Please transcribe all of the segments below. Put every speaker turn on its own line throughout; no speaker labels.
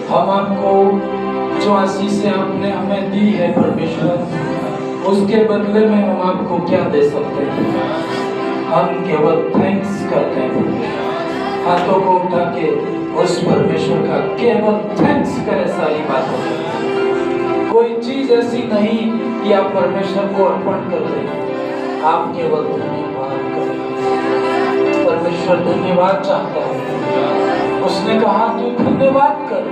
हम आपको जो आशीषें आपने हमें दी है परमेश्वर, उसके बदले में हम आपको क्या दे सकते हैं? हम केवल थैंक्स करते हैं। हाथों को उठा के उस परमेश्वर का केवल थैंक्स करें सारी बातों में। कोई चीज ऐसी नहीं कि आप परमेश्वर को अर्पण कर दें, आप केवल धन्यवाद करें। परमेश्वर धन्यवाद चाहता है। उसने कहा तू धन्यवाद कर।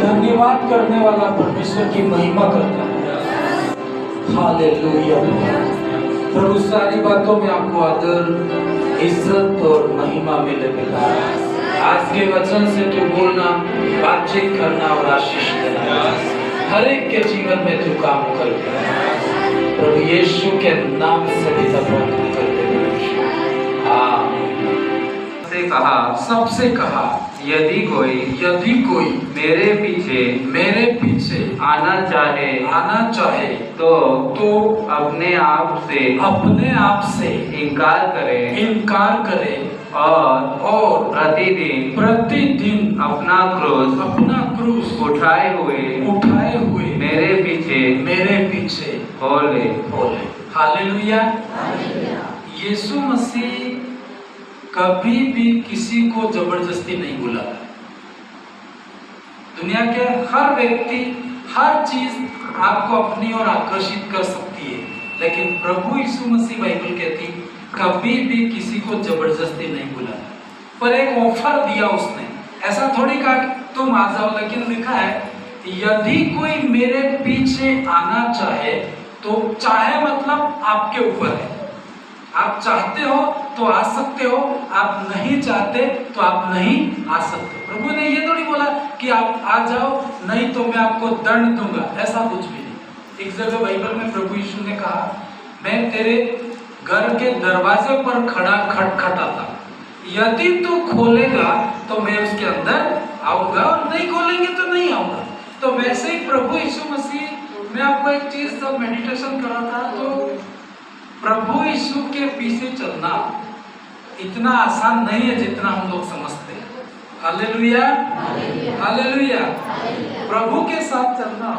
धन्यवाद करने वाला परमेश्वर की महिमा करता है। हालेलुया। प्रभु सारी बातों में आपको आदर, इज्जत और महिमा मिलेगा। आज के वचन से तू बोलना, बातचीत करना और आशीष देना, हर एक के जीवन में तू काम कर। प्रभु यीशु के नाम से भी प्रार्थना करते हैं। सबसे कहा
यदि कोई मेरे पीछे आना चाहे तो अपने आप से इनकार करे और प्रतिदिन अपना क्रूस उठाए हुए मेरे पीछे बोले।
हालेलुया। यीशु मसीह कभी भी किसी को जबरदस्ती नहीं बुलाता। दुनिया के हर व्यक्ति, हर चीज आपको अपनी ओर आकर्षित कर सकती है, लेकिन प्रभु यीशु मसीह बाइबल कहती कभी भी किसी को जबरदस्ती नहीं बुलाता, पर एक ऑफर दिया उसने। ऐसा थोड़ी कहा तुम आ जाओ, लेकिन लिखा है यदि कोई मेरे पीछे आना चाहे तो चाहे मतलब आपके ऊपर है। आप चाहते हो तो आ सकते हो, आप नहीं चाहते तो आप नहीं आ सकते। प्रभु ने ये थोड़ी बोला कि आप आ जाओ, नहीं तो मैं आपको दंड दूंगा, ऐसा कुछ भी नहीं। एक जगह बाइबल में प्रभु यीशु ने कहा मैं तेरे घर के दरवाजे पर खड़ा खटखटाता, यदि तू खोलेगा तो मैं उसके अंदर आऊंगा, और नहीं खोलेंगे तो नहीं आऊंगा। तो वैसे ही प्रभु यीशु मसीह, मैं आपको एक चीज जब मेडिटेशन कर रहा था तो प्रभु यीशु के पीछे चलना इतना आसान नहीं है जितना हम लोग समझते हैं। Hallelujah, hallelujah. प्रभु के साथ चलना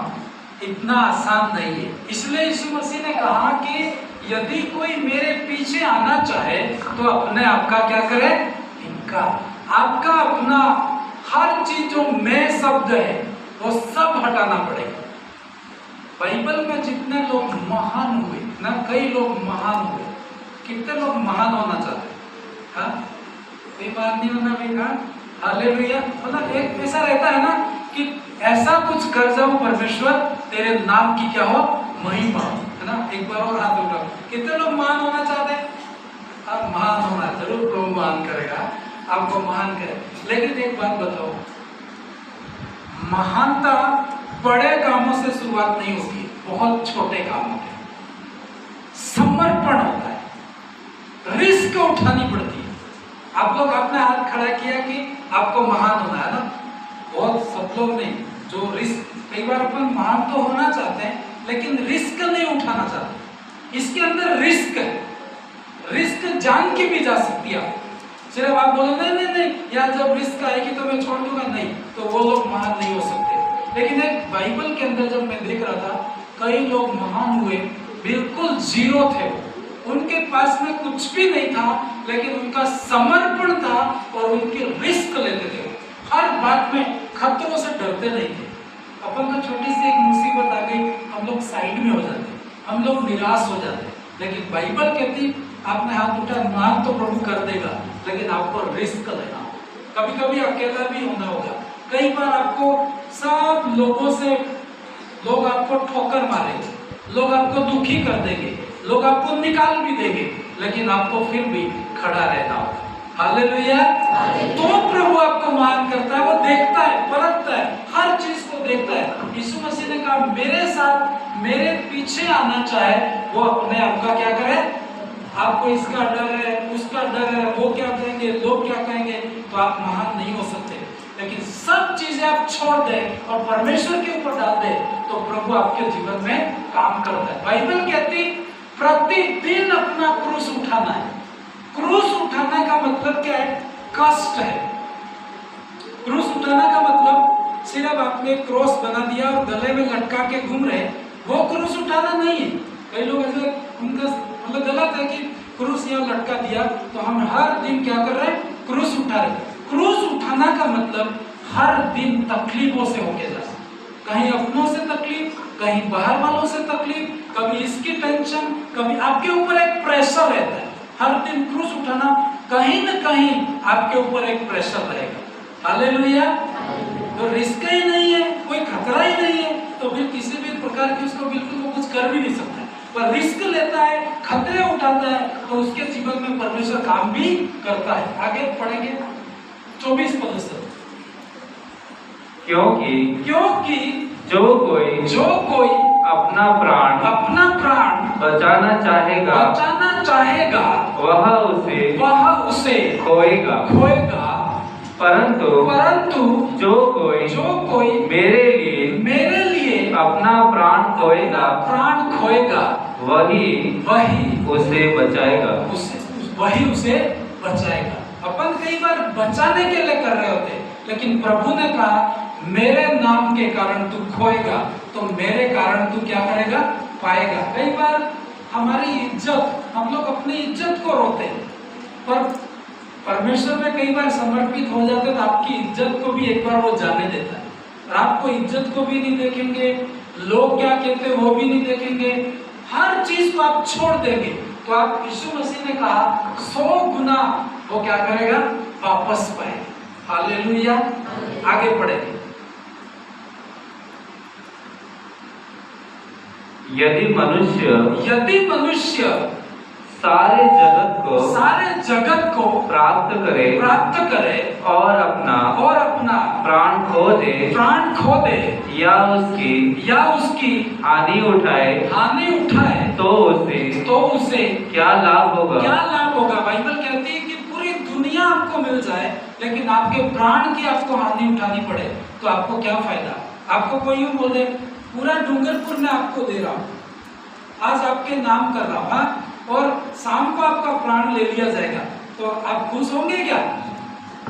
इतना आसान नहीं है। इसलिए यीशु मसीह ने कहा कि यदि कोई मेरे पीछे आना चाहे तो अपने आप का क्या करे, इनकार, आपका अपना हर चीज जो मैं शब्द है वो सब हटाना पड़ेगा। बाइबल में जितने लोग महान हुए ना, कई लोग महान हुए, कितने लोग महान होना चाहते हैं, हाँ कोई बात नहीं होना भाई, हाँ हालेलुया। मतलब एक ऐसा रहता है ना कि ऐसा कुछ कर जाऊं परमेश्वर तेरे नाम की क्या हो, महिमा, है ना। एक बार और हाथ उठाओ, कितने लोग महान होना चाहते हैं? आप महान होना जरूर, प्रभु महान करेगा, आपको महान करे। लेकिन एक बात बताओ, महानता बड़े कामों से शुरुआत नहीं होती, बहुत छोटे काम होते हैं, समर्पण होता है, रिस्क उठानी पड़ती है। आप लोग आपने हाथ खड़ा किया कि आपको महान होना है ना, बहुत सब लोग नहीं, जो रिस्क, कई बार अपन महान तो होना चाहते हैं लेकिन रिस्क नहीं उठाना चाहते। इसके अंदर रिस्क है, रिस्क जान के भी जा सकती है। सिर्फ आप बोलो नहीं नहीं नहीं यार जब रिस्क आएगी तो मैं छोड़ दूंगा, नहीं, तो वो लोग महान नहीं हो सकते। लेकिन एक बाइबल के अंदर जब मैं देख रहा था, कई लोग महान हुए, बिल्कुल जीरो थे, उनके पास में कुछ भी नहीं था, लेकिन उनका समर्पण था और उनके रिस्क लेते थे, हर बात में खतरों से डरते नहीं थे। अपन को छोटी सी एक मुसीबत आ गई, हम लोग साइड में हो जाते, हम लोग निराश हो जाते। लेकिन बाइबल कहती आपने हाथ उठा, मान तो प्रभु कर देगा, लेकिन आपको रिस्क लेना होगा, कभी कभी अकेला भी होना होगा। कई बार आपको सब लोगों से, लोग आपको ठोकर मारेंगे, लोग आपको दुखी कर देंगे, लोग आपको निकाल भी देंगे, लेकिन आपको फिर भी खड़ा रहना होगा। हालेलुया। तो प्रभु आपको महान करता है, वो देखता है, परखता है, हर चीज को देखता है। यीशु मसीह ने कहा मेरे साथ मेरे पीछे आना चाहे वो अपने आप का क्या करे, आपको इसका डर है, उसका डर है, वो क्या कहेंगे, लोग क्या कहेंगे, तो आप महान नहीं हो सकते। लेकिन सब चीजें आप छोड़ दें और परमेश्वर के ऊपर डाल दें तो प्रभु आपके जीवन में काम करता है। बाइबल कहती प्रतिदिन अपना क्रूस उठाना है। क्रूस उठाने का मतलब क्या है? कष्ट है। क्रूस उठाने का मतलब सिर्फ आपने क्रॉस बना दिया और गले में लटका के घूम रहे, वो क्रूस उठाना नहीं है। कई लोग ऐसे, उनका मतलब गलत है कि क्रूस यहाँ लटका दिया तो हम हर दिन क्या कर रहे हैं, क्रूस उठा रहे। क्रूस उठाना का मतलब हर दिन तकलीफों से होके जाना, कहीं अपनों से तकलीफ, कहीं बाहर वालों से तकलीफ, कभी इसकी टेंशन, कभी आपके ऊपर एक प्रेशर रहता है। हर दिन क्रूस उठाना, कहीं न कहीं आपके ऊपर एक प्रेशर रहेगा। हालेलुया। तो रिस्क ही नहीं है, कोई खतरा ही नहीं है, तो फिर किसी भी प्रकार की उसको बिल्कुल वो कुछ कर भी नहीं सकता। पर रिस्क लेता है, खतरे उठाता है, तो उसके जीवन में परमेश्वर काम भी करता है। आगे पढ़ेंगे 24 पद से। क्योंकि जो कोई
अपना प्राण बचाना चाहेगा वह उसे खोएगा। परंतु जो कोई मेरे लिए अपना प्राण खोएगा वही उसे बचाएगा। अपन कई बार बचाने के लिए कर रहे होते, लेकिन प्रभु ने कहा मेरे नाम के कारण तू खोएगा तो मेरे कारण तू क्या करेगा, पाएगा। कई बार हमारी इज्जत, हम लोग अपनी इज्जत को रोते हैं, पर परमेश्वर में कई बार समर्पित हो जाते तो आपकी इज्जत को भी एक बार वो जाने देता है, और आपको इज्जत को भी नहीं देखेंगे, लोग क्या कहते हैं वो भी नहीं देखेंगे, हर चीज को आप छोड़ देंगे तो आप, यीशु मसीह ने कहा 100 गुना वो क्या करेगा, वापस पाएगा। हालेलुया। आगे पढ़ेंगे। यदि मनुष्य
सारे जगत को
प्राप्त करे और अपना प्राण खो दे या उसकी हानि उठाए तो उसे क्या लाभ होगा।
बाइबल कहती है कि पूरी दुनिया आपको मिल जाए लेकिन आपके प्राण की आपको हानि उठानी पड़े तो आपको क्या फायदा। आपको कोई यूं बोले पूरा डूंगरपुर में आपको दे रहा हूं, आज आपके नाम कर रहा हूं, और शाम को आपका प्राण ले लिया जाएगा तो आप खुश होंगे क्या?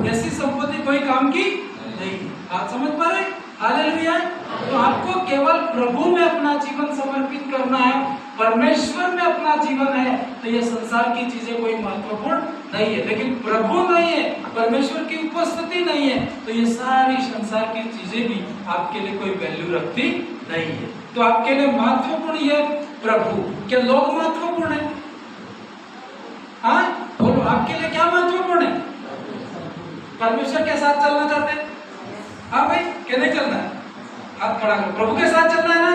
ऐसी संपत्ति कोई काम की नहीं। आप समझ पा रहे? हालेलुया। तो आपको केवल प्रभु में अपना जीवन समर्पित करना है
परमेश्वर में अपना जीवन है तो ये संसार की चीजें कोई महत्वपूर्ण नहीं है। लेकिन प्रभु नहीं है, परमेश्वर की उपस्थिति नहीं है, तो ये सारी संसार की चीजें भी आपके लिए कोई वैल्यू रखती नहीं है। तो आपके लिए महत्वपूर्ण ये प्रभु। क्या लोग महत्वपूर्ण है? हाँ बोलो, आपके लिए क्या महत्वपूर्ण है? परमेश्वर के साथ चलना चाहते हैं? हाँ भाई, क्या नहीं चलना है? हाथ खड़ा करो। प्रभु के साथ चलना है ना?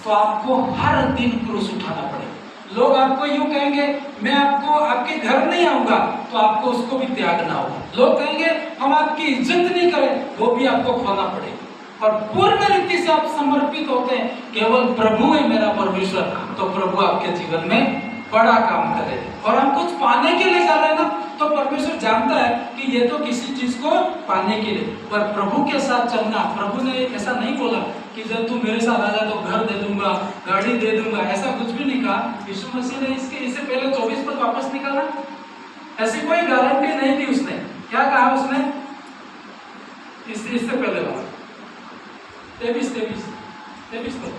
तो आपको हर दिन क्रूस उठाना पड़ेगा। लोग आपको यूं कहेंगे, मैं आपको आपके घर नहीं आऊंगा, तो आपको उसको भी त्यागना होगा। लोग कहेंगे हम आपकी इज्जत नहीं करें, वो भी आपको खोना पड़ेगा। और पूर्ण रीति से आप समर्पित होते हैं, केवल प्रभु है मेरा परमेश्वर, तो प्रभु आपके जीवन में बड़ा काम करे। और हम कुछ पाने के लिए कर रहे हैं ना, तो परमेश्वर जानता है कि ये तो किसी चीज को पाने के लिए। पर प्रभु के साथ चलना, प्रभु ने ऐसा नहीं बोला कि जब तू मेरे साथ आ जा तो घर दे दूंगा, गाड़ी दे दूंगा, ऐसा कुछ भी नहीं कहा। यीशु मसीह ने इससे पहले 24 पद वापस निकाला, ऐसी कोई गारंटी नहीं दी उसने। क्या कहा उसने? इससे पहले वाला 23 पद,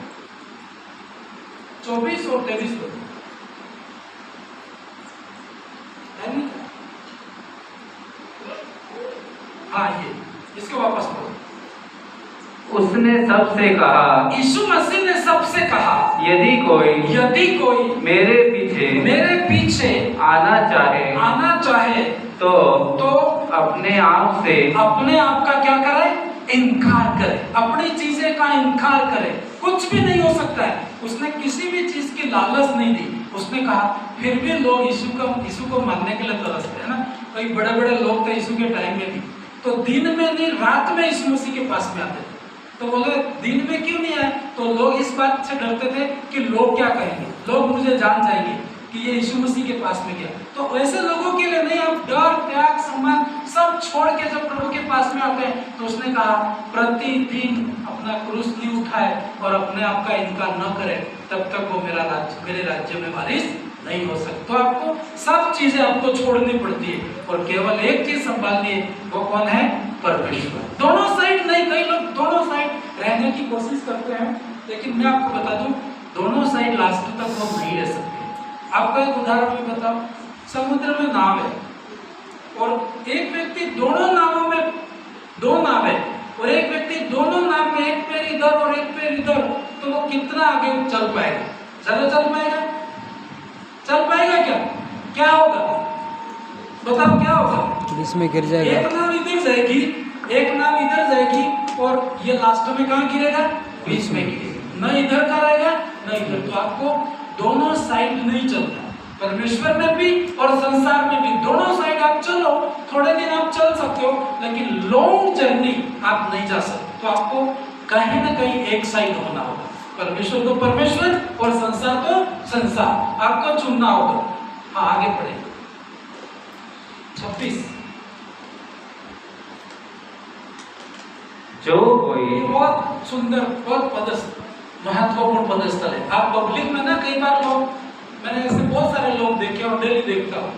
24 और 23 पद है नहीं? हाँ, ये इसको वापस पढ़ो।
उसने सबसे कहा,
यीशु मसीह ने सबसे कहा,
यदि कोई मेरे पीछे आना चाहे तो अपने आप
का क्या करे? इनकार करे, अपनी चीजें का इनकार करे। कुछ भी नहीं हो सकता है। उसने किसी भी चीज की लालच नहीं दी। उसने कहा, फिर भी लोग यीशु को मानने के लिए तरसते हैं ना। कई बड़े बड़े लोग थे यीशु के टाइम में भी, तो दिन में नहीं रात में यीशु मसीह के पास में आते थे। तो बोले दिन में क्यों नहीं आए? तो लोग इस बात से डरते थे कि लोग क्या कहेंगे, लोग मुझे जान जाएंगे कि ये यीशु मसीह के पास में गया। तो ऐसे लोगों के लिए नहीं, आप डर त्याग सम्मान सब छोड़ के जब प्रभु के पास में आते हैं, तो उसने कहा प्रतिदिन अपना क्रूस नहीं उठाए और अपने आप का इनकार न करे, तब तक वो मेरे राज्य में वारिस नहीं हो सकता। तो आपको सब चीजें आपको छोड़नी पड़ती है और केवल एक चीज संभालनी है, वो कौन है? परमेश्वर। दोनों साइड नहीं, कई लोग दोनों साइड रहने की कोशिश करते हैं, लेकिन मैं आपको बता दूं, दोनों साइड लास्ट तक वो नहीं रह सकते। आपको एक उदाहरण में बताओ, समुद्र में नाव है और एक व्यक्ति दोनों नावों में, दो नाव है और एक व्यक्ति दोनों नाव में एक पैर इधर और एक पैर इधर, तो वो कितना आगे चल पाएगा? चलो चल पाएगा क्या? क्या होगा बताओ, क्या होगा?
बीच में गिर जाएगा।
एक नाव इधर जाएगी, एक नाव इधर जाएगी और ये लास्ट में कहाँ गिरेगा? बीच में गिरेगा। न इधर का रहेगा न इधर। तो आपको दोनों साइड नहीं चलता, परमेश्वर में भी और संसार में भी। दोनों साइड आप चलो, थोड़े दिन आप चल सकते हो, लेकिन लॉन्ग जर्नी आप नहीं जा सकते। तो आपको कहीं ना कहीं एक साइड होना होगा, परमेश्वर को परमेश्वर और संसार को संसार। आपको चुनना होगा। हाँ, आगे पढ़े 26।
जो कोई,
बहुत सुंदर, बहुत महत्वपूर्ण पदस्थल है। आप पब्लिक में ना कई बार लोग, मैंने ऐसे बहुत सारे लोग देखे और डेली देखता हूँ,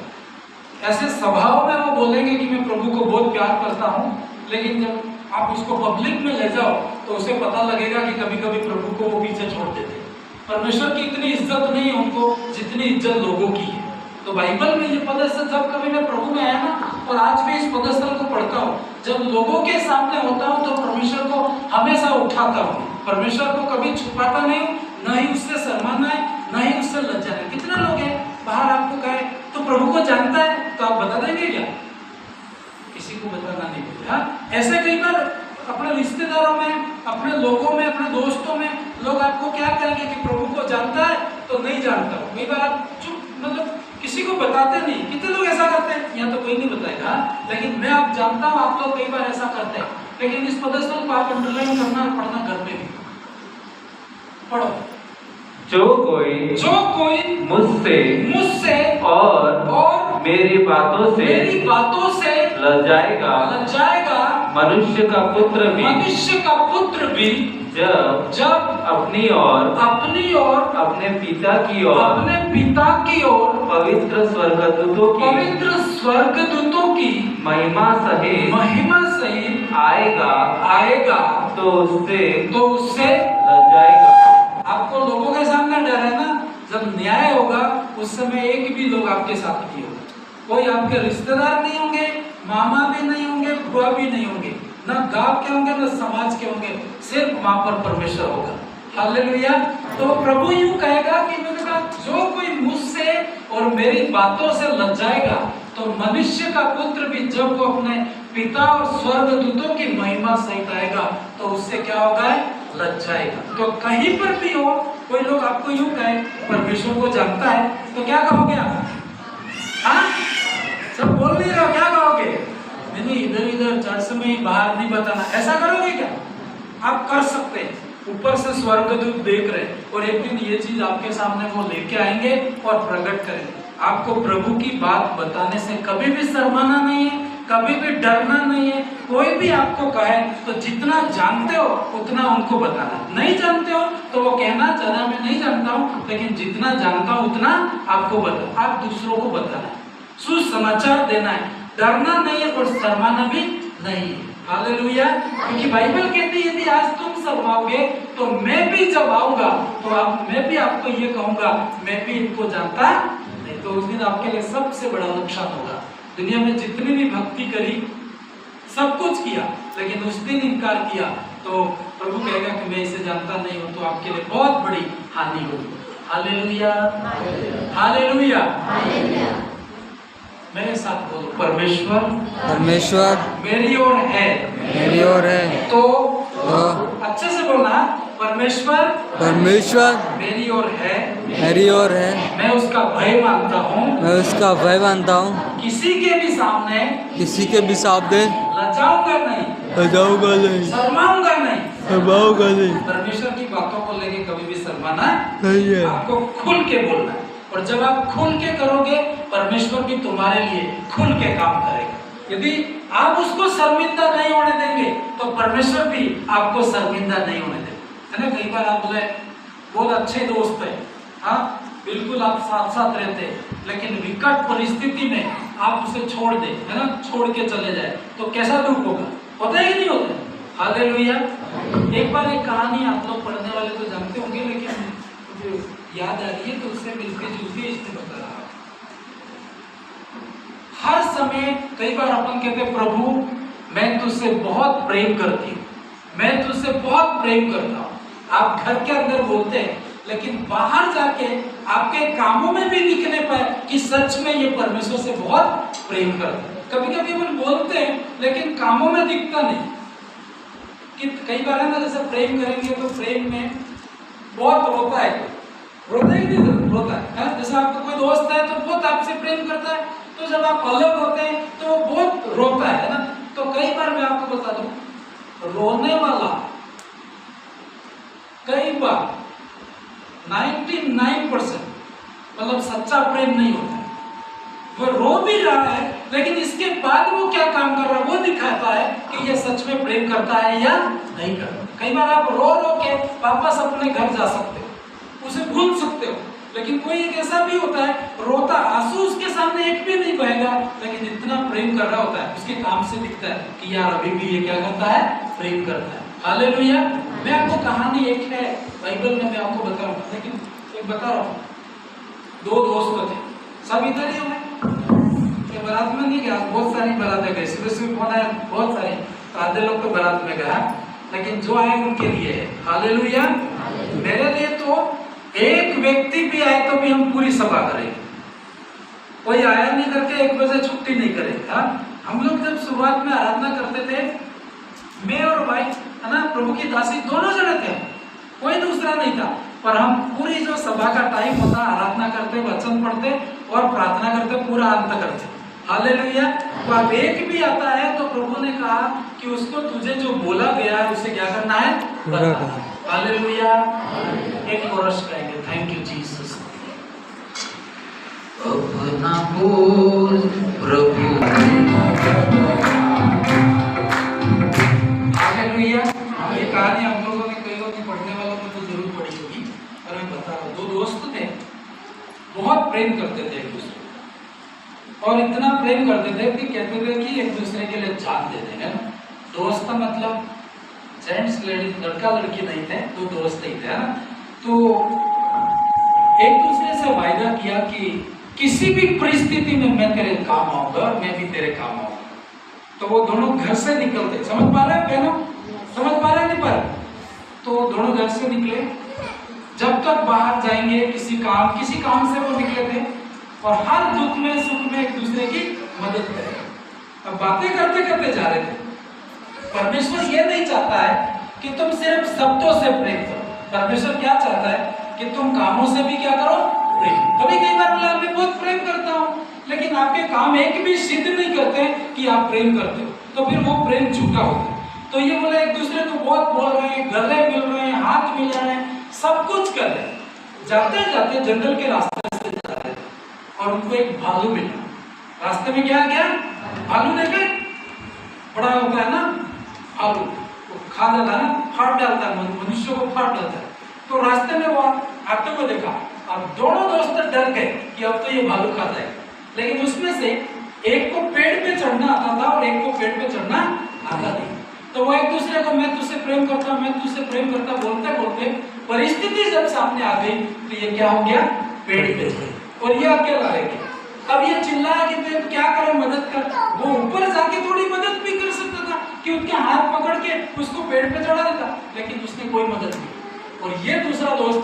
ऐसे स्वभाव में वो बोलेंगे कि मैं प्रभु को बहुत प्यार करता हूँ, लेकिन जब आप उसको पब्लिक में ले जाओ तो उसे पता लगेगा कि कभी कभी प्रभु को वो पीछे छोड़ देते। परमेश्वर की इतनी इज्जत नहीं है उनको जितनी इज्जत लोगों की है। तो बाइबल में ये पदस्थल, जब कभी मैं प्रभु में आया ना, और आज भी इस पदस्थल को पढ़ता हूँ, जब लोगों के सामने होता हूँ तो परमेश्वर को हमेशा उठाता हूँ। परमेश्वर को कभी छुपाता नहीं हूँ, न ही उससे शर्माना है, न ही उससे लज्जा है। कितने लोग हैं बाहर आपको कहे तो प्रभु को जानता है, तो आप बता देंगे क्या? किसी को बताना नहीं पड़ता। ऐसे कई बार अपने रिश्तेदारों में, अपने लोगों में, अपने दोस्तों में लोग आपको क्या कहेंगे कि प्रभु को जानता है तो नहीं जानता। कई बार आप चुप, मतलब किसी को बताते नहीं। कितने लोग ऐसा करते हैं? यहाँ तो कोई नहीं बताएगा, लेकिन मैं आप जानता हूँ आप लोग कई बार ऐसा करते हैं। लेकिन इस पदस्थल को आप अंडरलाइन करना, पढ़ना घर में भी पढ़ो।
जो कोई
मुझसे
और मेरी बातों से लजाएगा, मनुष्य का पुत्र भी जब अपनी और अपने पिता की ओर पवित्र स्वर्गदूतों की महिमा सहित आएगा तो उससे लजाएगा।
आपको लोगों के सामने डर है ना, जब न्याय होगा उस समय एक भी लोग आपके साथ नहीं होगा, कोई आपके रिश्तेदार नहीं होंगे, मामा भी नहीं होंगे, बुआ भी नहीं होंगे, ना गांव के होंगे ना समाज के होंगे, सिर्फ वहां पर परमेश्वर होगा। हालेलुया। तो प्रभु यूं कहेगा कि मैंने कहा जो कोई मुझसे और मेरी बातों से लज्जाएगा तो मनुष्य का पुत्र भी जब वो अपने पिता और स्वर्गदूतों की महिमा सहित आएगा तो उससे क्या होगा, लज्जाएगा। तो कहीं पर भी हो कोई लोग आपको यूं कहे परमेश्वर को जानता है तो क्या कहोगे आप? हाँ, सब बोल नहीं रहे हो, क्या कहोगे? नहीं, इधर इधर चर्च में ही बाहर नहीं बताना, ऐसा करोगे क्या? आप कर सकते हैं। ऊपर से स्वर्गदूत देख रहे हैं और एक दिन ये चीज आपके सामने वो लेके आएंगे और प्रकट करेंगे। आपको प्रभु की बात बताने से कभी भी शर्माना नहीं है, कभी भी डरना नहीं है। कोई भी आपको कहे तो जितना जानते हो उतना उनको बताना, नहीं जानते हो तो वो कहना ज्यादा मैं नहीं जानता हूँ, लेकिन जितना जानता हूँ उतना आपको बता, आप दूसरों को बताना है, सुसमाचार देना है, डरना नहीं है और शर्माना भी नहीं है। हालेलुया। क्योंकि बाइबल कहती है यदि आज तुम शर्माओगे तो मैं भी जब आऊंगा तो मैं भी आपको ये कहूंगा मैं भी इनको जानता नहीं, तो उस दिन आपके लिए सबसे बड़ा नुकसान होगा। दुनिया में जितनी भी भक्ति करी, सब कुछ किया, लेकिन उस दिन इनकार किया तो प्रभु कहेगा कि मैं इसे जानता नहीं हूं, तो आपके लिए बहुत बड़ी हानि होगी। Hallelujah, hallelujah. मेरे साथ बोलो, परमेश्वर
परमेश्वर
मेरी ओर है,
मेरी ओर है।
तो अच्छे से बोलना, परमेश्वर
परमेश्वर
मेरी ओर है,
मेरी ओर है।
मैं उसका भय मानता हूँ,
मैं उसका भय मानता हूँ,
किसी के भी सामने
किसी के भी सामने
लजाऊंगा नहीं,
लजाऊंगा नहीं,
शर्माऊंगा नहीं,
शर्माऊंगा नहीं।
परमेश्वर की बातों को लेके कभी भी शर्माना
नहीं है,
आपको खुल के बोलना है। और जब आप खुल के करोगे परमेश्वर भी तुम्हारे लिए खुल के काम करेगा। यदि आप उसको शर्मिंदा नहीं होने देंगे तो परमेश्वर भी आपको शर्मिंदा नहीं होने देगा, है ना। कई बार आप बोले बहुत अच्छे दोस्त है, हाँ बिल्कुल आप साथ साथ रहते हैं, लेकिन विकट परिस्थिति में आप उसे छोड़ दे, है ना, छोड़ के चले जाए तो कैसा दुख होगा, होता है कि नहीं होता? हालेलुया। एक बार एक कहानी आप लोग पढ़ने वाले तो जानते होंगे, लेकिन मुझे याद आ रही है तो उससे मिलती जुलती इसने बता रहा। हर समय कई बार अपन कहते प्रभु मैं तुझसे बहुत प्रेम करती हूँ, मैं तुझसे बहुत प्रेम करता हूँ। आप घर के अंदर बोलते हैं, लेकिन बाहर जाके आपके कामों में भी दिखने पाए कि सच में ये परमेश्वर से बहुत प्रेम करते हैं। कभी कभी अपन बोलते हैं लेकिन कामों में दिखता नहीं। कि कई बार है ना, जैसे प्रेम करेंगे तो प्रेम में बहुत रोता है, रोता है कि नहीं रोता है? जैसे आपका कोई दोस्त है तो बहुत आपसे प्रेम करता है, तो जब आप अलग होते हैं तो वो बहुत रोता है ना। तो कई बार मैं आपको बता दूं, रोने वाला कई बार 99% मतलब सच्चा प्रेम नहीं होता है। वो रो भी रहा है लेकिन इसके बाद वो क्या काम कर रहा है वो दिखाता है कि ये सच में प्रेम करता है या नहीं करता। कई बार आप रो रो के वापस अपने घर जा सकते हो, उसे भूल सकते हो, लेकिन कोई एक ऐसा भी होता है रोता, आंसू उसके सामने एक भी नहीं बहेगा, लेकिन इतना प्रेम कर रहा होता है, उसके काम से दिखता है कि यार अभी भी ये क्या करता है, प्रेम करता है। हालेलुया। मैं आपको कहानी एक है बाइबल में, मैं आपको बता रहा हूँ, लेकिन एक बता रहा हूँ। दो दोस्त थे, सब इधर ही हुए, बारात में नहीं गया, बहुत सारी बारातें गई, सुबह सुबह फोन आया, बहुत सारे, तो आधे लोग तो बारात में गया, लेकिन जो आए उनके लिए है। हालेलुया। मेरे लिए तो एक व्यक्ति भी आए तो भी हम पूरी सभा करेंगे, कोई आया नहीं करके 1 बजे छुट्टी नहीं करेगा। हम लोग जब शुरुआत में आराधना करते थे, मैं और भाई है ना, प्रभु की दासी दोनों जने थे, कोई दूसरा नहीं था, पर हम पूरी जो सभा का टाइम होता आराधना करते, वचन पढ़ते और प्रार्थना करते, पूरा अंत करते। हालेलुया। तो अब एक भी आता है तो प्रभु ने कहा कि उसको तुझे जो बोला गया है उसे क्या करना है, बता। हालेलुया। एक कोरस गाएंगे, थैंक यू जीसस।
अपना बोल प्रभु।
हालेलुया। ये कहानी हम लोगों ने, कई लोग पढ़ने वालों को तो जरूर पढ़ी होगी, पर मैं बता रहा हूँ। दो दोस्त थे, बहुत प्रेम करते थे एक दूसरे, और इतना प्रेम करते थे कि कहते थे कि एक दूसरे के लिए जान दे देंगे ना। दोस्त मतलब जेंट्स लेडीज, लड़का लड़की नहीं थे, दो दोस्त ही थे ना। तो एक दूसरे से वायदा किया कि किसी भी परिस्थिति में मैं तेरे काम आऊंगा और मैं भी तेरे काम आऊंगा। तो वो दोनों घर से निकलते, समझ पा रहे हैं बहनों, समझ पा रहे हैं नहीं पा रहे? तो दोनों घर से निकले, जब तक बाहर जाएंगे किसी काम से वो निकले थे, और हर दुख में सुख में एक दूसरे की मदद करें। अब बातें करते करते जा रहे थे। परमेश्वर ये नहीं चाहता है कि तुम सिर्फ शब्दों से प्रेम करो, परमेश्वर क्या चाहता है कि तुम कामों से भी क्या करो, प्रेम। कभी कई बार बोला मैं बहुत प्रेम करता हूँ, लेकिन आपके काम एक भी सिद्ध नहीं करते कि आप प्रेम करते हो, तो फिर वो प्रेम झूठा होता है। तो ये बोले एक दूसरे को बहुत बोल रहे हैं, गले मिल रहे हैं, हाथ मिला रहे हैं, सब कुछ कर रहे हैं। जाते जाते जंगल के रास्ते से जा रहे थे और उनको एक भालू मिला। रास्ते में क्या गया, भालू देखे, बड़ा होता है ना भालू, वो खा जाता है ना, फाड़ डालता है, मनुष्य को फाड़ डालता है। तो रास्ते में वो आते हुए देखा, अब दोनों दोस्त डर गए कि अब तो ये भालू खा जाएगा। लेकिन उसमें से एक को पेड़ पे चढ़ना आता था और एक को पेड़ पे चढ़ना आता नहीं। तो वो एक दूसरे को मैं तुझसे प्रेम करता, मैं तुझसे प्रेम करता बोलते बोलते परिस्थिति जब सामने आ गई तो ये क्या हो गया, पेड़ पे चढ़, और ये अकेला रह गया। अब ये चिल्लाया कि मैं क्या करें, मदद कर। वो ऊपर जाके थोड़ी मदद भी कर सकता था कि उसके हाथ पकड़ के उसको पेड़ पे चढ़ा देता, लेकिन उसने कोई मदद नहीं। और ये दूसरा दोस्त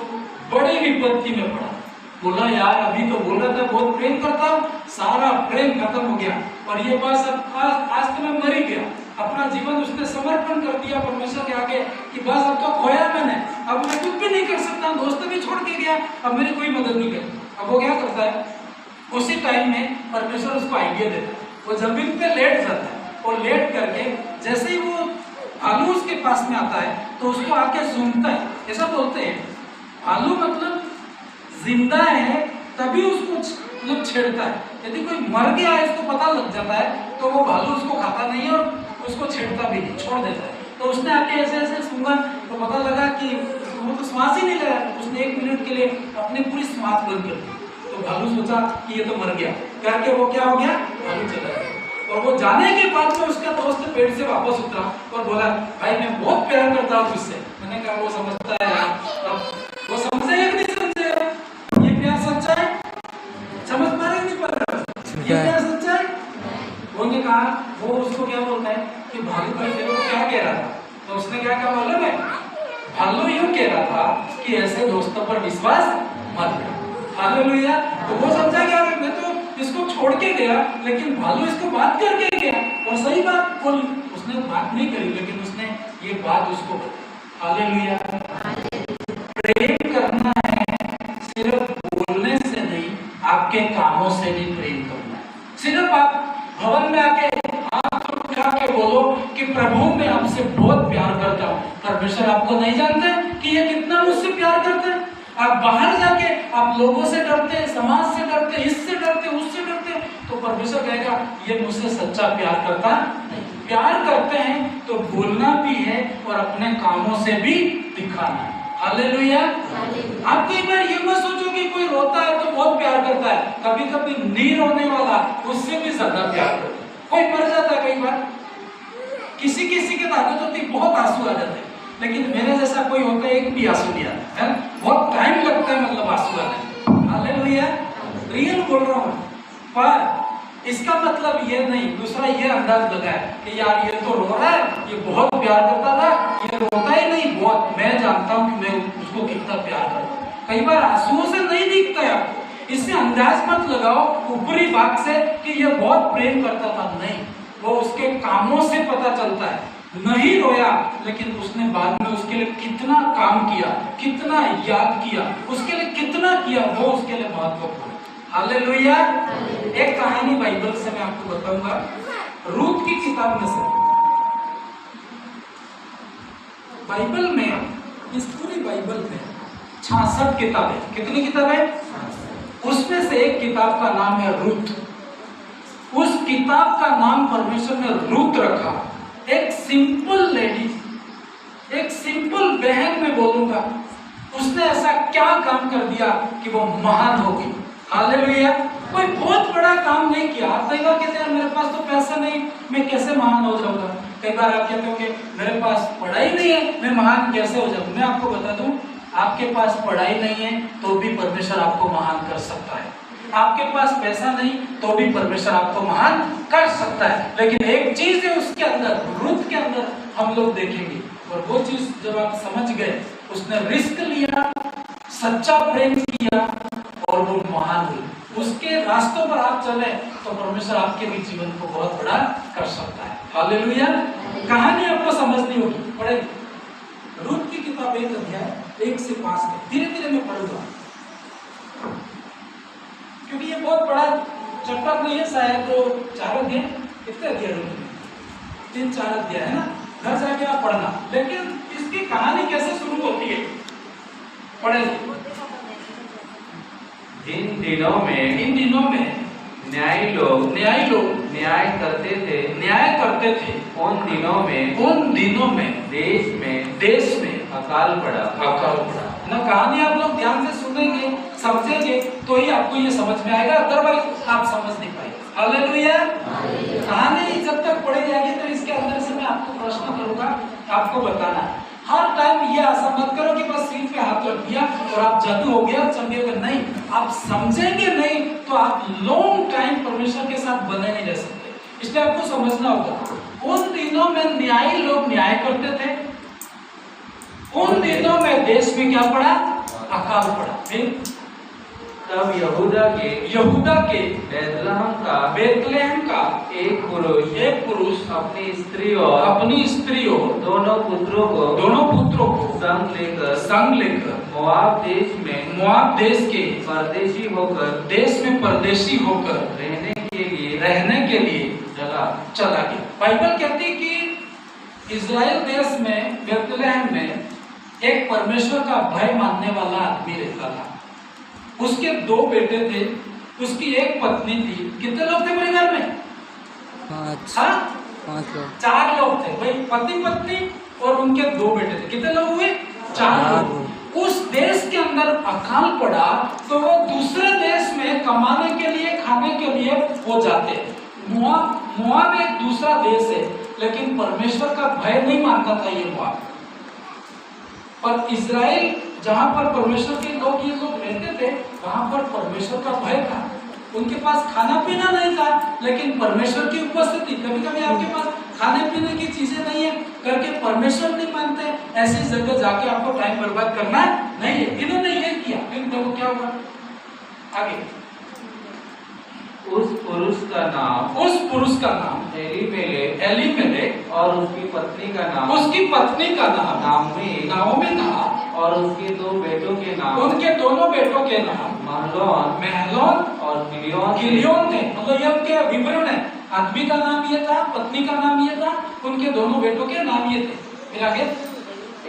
बड़ी विपत्ति में पड़ा, बोला यार अभी तो बोल रहा था बहुत प्रेम करता हूँ, सारा प्रेम खत्म हो गया और ये बस अब आज तो मैं मर ही गया। अपना जीवन उसने समर्पण कर दिया परमेश्वर के आगे कि बस अब तो खोया मैंने, अब मैं कुछ भी नहीं कर सकता, दोस्त भी छोड़ के गया, अब मेरी कोई मदद नहीं करती। अब वो क्या करता है, उसी टाइम में परमेश्वर उसको आइडिया देता है। वो जमीन पे लेट जाता है और लेट करके जैसे ही वो भालू उसके पास में आता है तो उसको आके सूंघता है। ऐसा बोलते हैं भालू मतलब जिंदा है तभी उसको मतलब छेड़ता है, यदि कोई मर गया है इसको पता लग जाता है तो वो भालू उसको खाता नहीं है और उसको छेड़ता भी नहीं, छोड़ देता है। तो उसने आके ऐसे ऐसे सूंघा तो पता लगा कि वो तो श्वास ही नहीं ले रहा, उसने 1 मिनट के लिए अपनी पूरी श्वास बंद कर दी। तो भालू सोचा कि ये तो मर गया, करके वो क्या हो गया, भालू चला गया। और वो जाने के बाद में उसका दोस्त पेड़ से वापस उतरा और बोला भाई मैं बहुत प्यार करता हूँ तुझसे। मैंने कहा वो समझता है यार, वो समझेगा कि नहीं समझेगा, ये प्यार सच्चा है, समझ पा रहे नहीं पा रहे, ये प्यार सच्चा है। उन्होंने कहा वो उसको क्या बोलता है कि भालू भाई तेरे को क्या कह रहा था, तो उसने क्या कहा मालूम है, भालू यूं कह रहा था कि ऐसे दोस्तों पर विश्वास मत कर। हालेलुया। तो वो समझा क्या मैं तो इसको छोड़ के गया लेकिन भालू इसको बात करके गया, और सही बात बोल, उसने बात नहीं करी लेकिन उसने ये बात उसको बताई। हालेलुया। प्रेम करना है सिर्फ बोलने से नहीं, आपके कामों से भी प्रेम करना है। सिर्फ आप भवन में आके हाथ उठा के बोलो कि प्रभु मैं आपसे बहुत प्यार करता हूँ, परमेश्वर आपको नहीं जानते कि ये कितना मुझसे प्यार करते हैं। आप बाहर जाके आप लोगों से डरते हैं, समाज से डरते हैं, इससे डरते हैं, उससे डरते हैं, तो परमेश्वर कहेगा ये मुझसे सच्चा प्यार करता नहीं। प्यार करते हैं तो बोलना भी है और अपने कामों से भी दिखाना है। हालेलुया। आप कई बार ये मत सोचो कि कोई रोता है तो बहुत प्यार करता है, कभी कभी नहीं रोने वाला उससे भी ज्यादा प्यार करता है। कोई मर जाता है कई बार, किसी किसी के आदत होती बहुत आंसू आ जाते हैं, लेकिन मेरे जैसा कोई होता है एक भी आंसू नहीं आता है, बहुत टाइम लगता है मतलब आंसू आने। हालेलुया। रियल बोल रहा हूँ, पर इसका मतलब ये नहीं, दूसरा ये अंदाज लगा है कि यार ये तो रो रहा है, ये बहुत प्यार करता था, ये रोता ही नहीं बहुत, मैं जानता हूँ कि मैं उसको कितना प्यार करता हूँ। कई बार आंसुओं से नहीं दिखता है आपको, इससे अंदाज मत लगाओ ऊपरी बात से कि ये बहुत प्रेम करता था, नहीं, वो उसके कामों से पता चलता है। नहीं रोया लेकिन उसने बाद में उसके लिए कितना काम किया, कितना याद किया, उसके लिए कितना किया, वो उसके लिए महत्वपूर्ण है। हालेलुया। एक कहानी बाइबल से मैं आपको बताऊंगा, रूत की किताब में से। बाइबल में, इस पूरी बाइबल में 66 किताबें, कितनी किताबें? उसमें से एक किताब का नाम है रूत। उस किताब का नाम परमेश्वर ने रूत रखा। एक सिंपल लेडी, एक सिंपल बहन में बोलूंगा, उसने ऐसा क्या काम कर दिया कि वो महान हो गई। हालेलुया। कोई बहुत बड़ा काम नहीं किया। आप कई बार कहते हैं मेरे पास तो पैसा नहीं, मैं कैसे महान हो जाऊंगा। कई बार आप कहते हो कि मेरे पास पढ़ाई नहीं है, मैं महान कैसे हो जाऊं। मैं आपको बता दूं, आपके पास पढ़ाई नहीं है तो भी परमेश्वर आपको महान कर सकता है, आपके पास पैसा नहीं तो भी परमेश्वर आपको महान कर सकता है। लेकिन एक चीज है उसके अंदर, रूथ के अंदर हम लोग देखेंगे, और वो चीज जब आप समझ गए, उसने रिस्क लिया, सच्चा प्रेम किया और वो महान हुई। उसके रास्तों पर आप चले तो परमेश्वर आपके भी जीवन को बहुत बड़ा कर सकता है। हालेलुया। कहानी आपको समझनी होगी, पढ़े रूथ की किताब 1 अध्याय 1 से 5 में, धीरे धीरे मैं पढ़ूंगा क्योंकि ये बहुत बड़ा चैप्टर नहीं है, शायद तो 4 अध्याय, कितने अध्याय रूथ में? 3-4 अध्याय है ना, घर जाके आप पढ़ना। लेकिन इसकी कहानी कैसे शुरू होती है, पढ़े।
इन दिनों में न्यायी लोग न्याय करते थे। उन दिनों में देश में अकाल पड़ा।
ना कहानी आप लोग ध्यान से सुनेंगे, समझेंगे तो ही आपको ये समझ में आएगा, अदरवाइज आप समझ नहीं पाएंगे। हालेलुया। कहानी जब तक पढ़ी जाएगी तो इसके अंदर से मैं आपको प्रश्न करूंगा, आपको बताना है। हर टाइम ये ऐसा मत करो कि बस सीट पे हाथ रख दिया और आप जादू हो गया, चंगे हो गए। नहीं, आप समझेंगे नहीं तो आप लॉन्ग टाइम परमेश्वर के साथ बने नहीं रह सकते। इसलिए आपको समझना होगा। उन दिनों में न्यायी लोग न्याय करते थे, उन दिनों में देश में क्या पड़ा? अकाल पड़ा। फिर
तब यहूदा के बेतलेहम का एक पुरुष अपनी स्त्री और दोनों पुत्रों को संग लेकर मोआब देश के परदेशी होकर रहने के लिए चला गया। बाइबल कहती है कि इज़राइल देश में बेतलेहम में एक परमेश्वर का भय मानने वाला आदमी रहता था। उसके 2 बेटे थे, उसकी एक पत्नी थी। कितने लोग थे परिवार में?
5 लोग।
4 लोग थे भाई, पति पत्नी और उनके 2 बेटे थे। कितने लोग हुए? 4 लोग। उस देश के अंदर अकाल पड़ा तो वो दूसरे देश में कमाने के लिए, खाने के लिए हो जाते। मोआब एक दूसरा देश है, लेकिन परमेश्वर का भय नहीं मानता था ये मोआब। पर इज़राइल जहां पर परमेश्वर के लोग ये लोग रहते थे, वहां पर परमेश्वर का भय था। उनके पास खाना पीना नहीं था, लेकिन परमेश्वर की उपस्थिति। कभी कभी आपके पास खाने पीने की चीजें नहीं है करके परमेश्वर नहीं मानते, ऐसी जगह जाके आपको टाइम बर्बाद करना नहीं है। इन्होंने ये किया, फिर देखो क्या हुआ आगे।
उस पुरुष का नाम
एलीमेलेक
और उसकी पत्नी का नाम
नाओमी था,
और उसके 2 बेटों के नाम,
उनके दोनों बेटों के नाम महलोन
और
गिलियोन थे। मतलब ये उनके विवरण है। आदमी का नाम ये था, पत्नी का नाम ये था, उनके दोनों बेटों के नाम ये थे। फिर आगे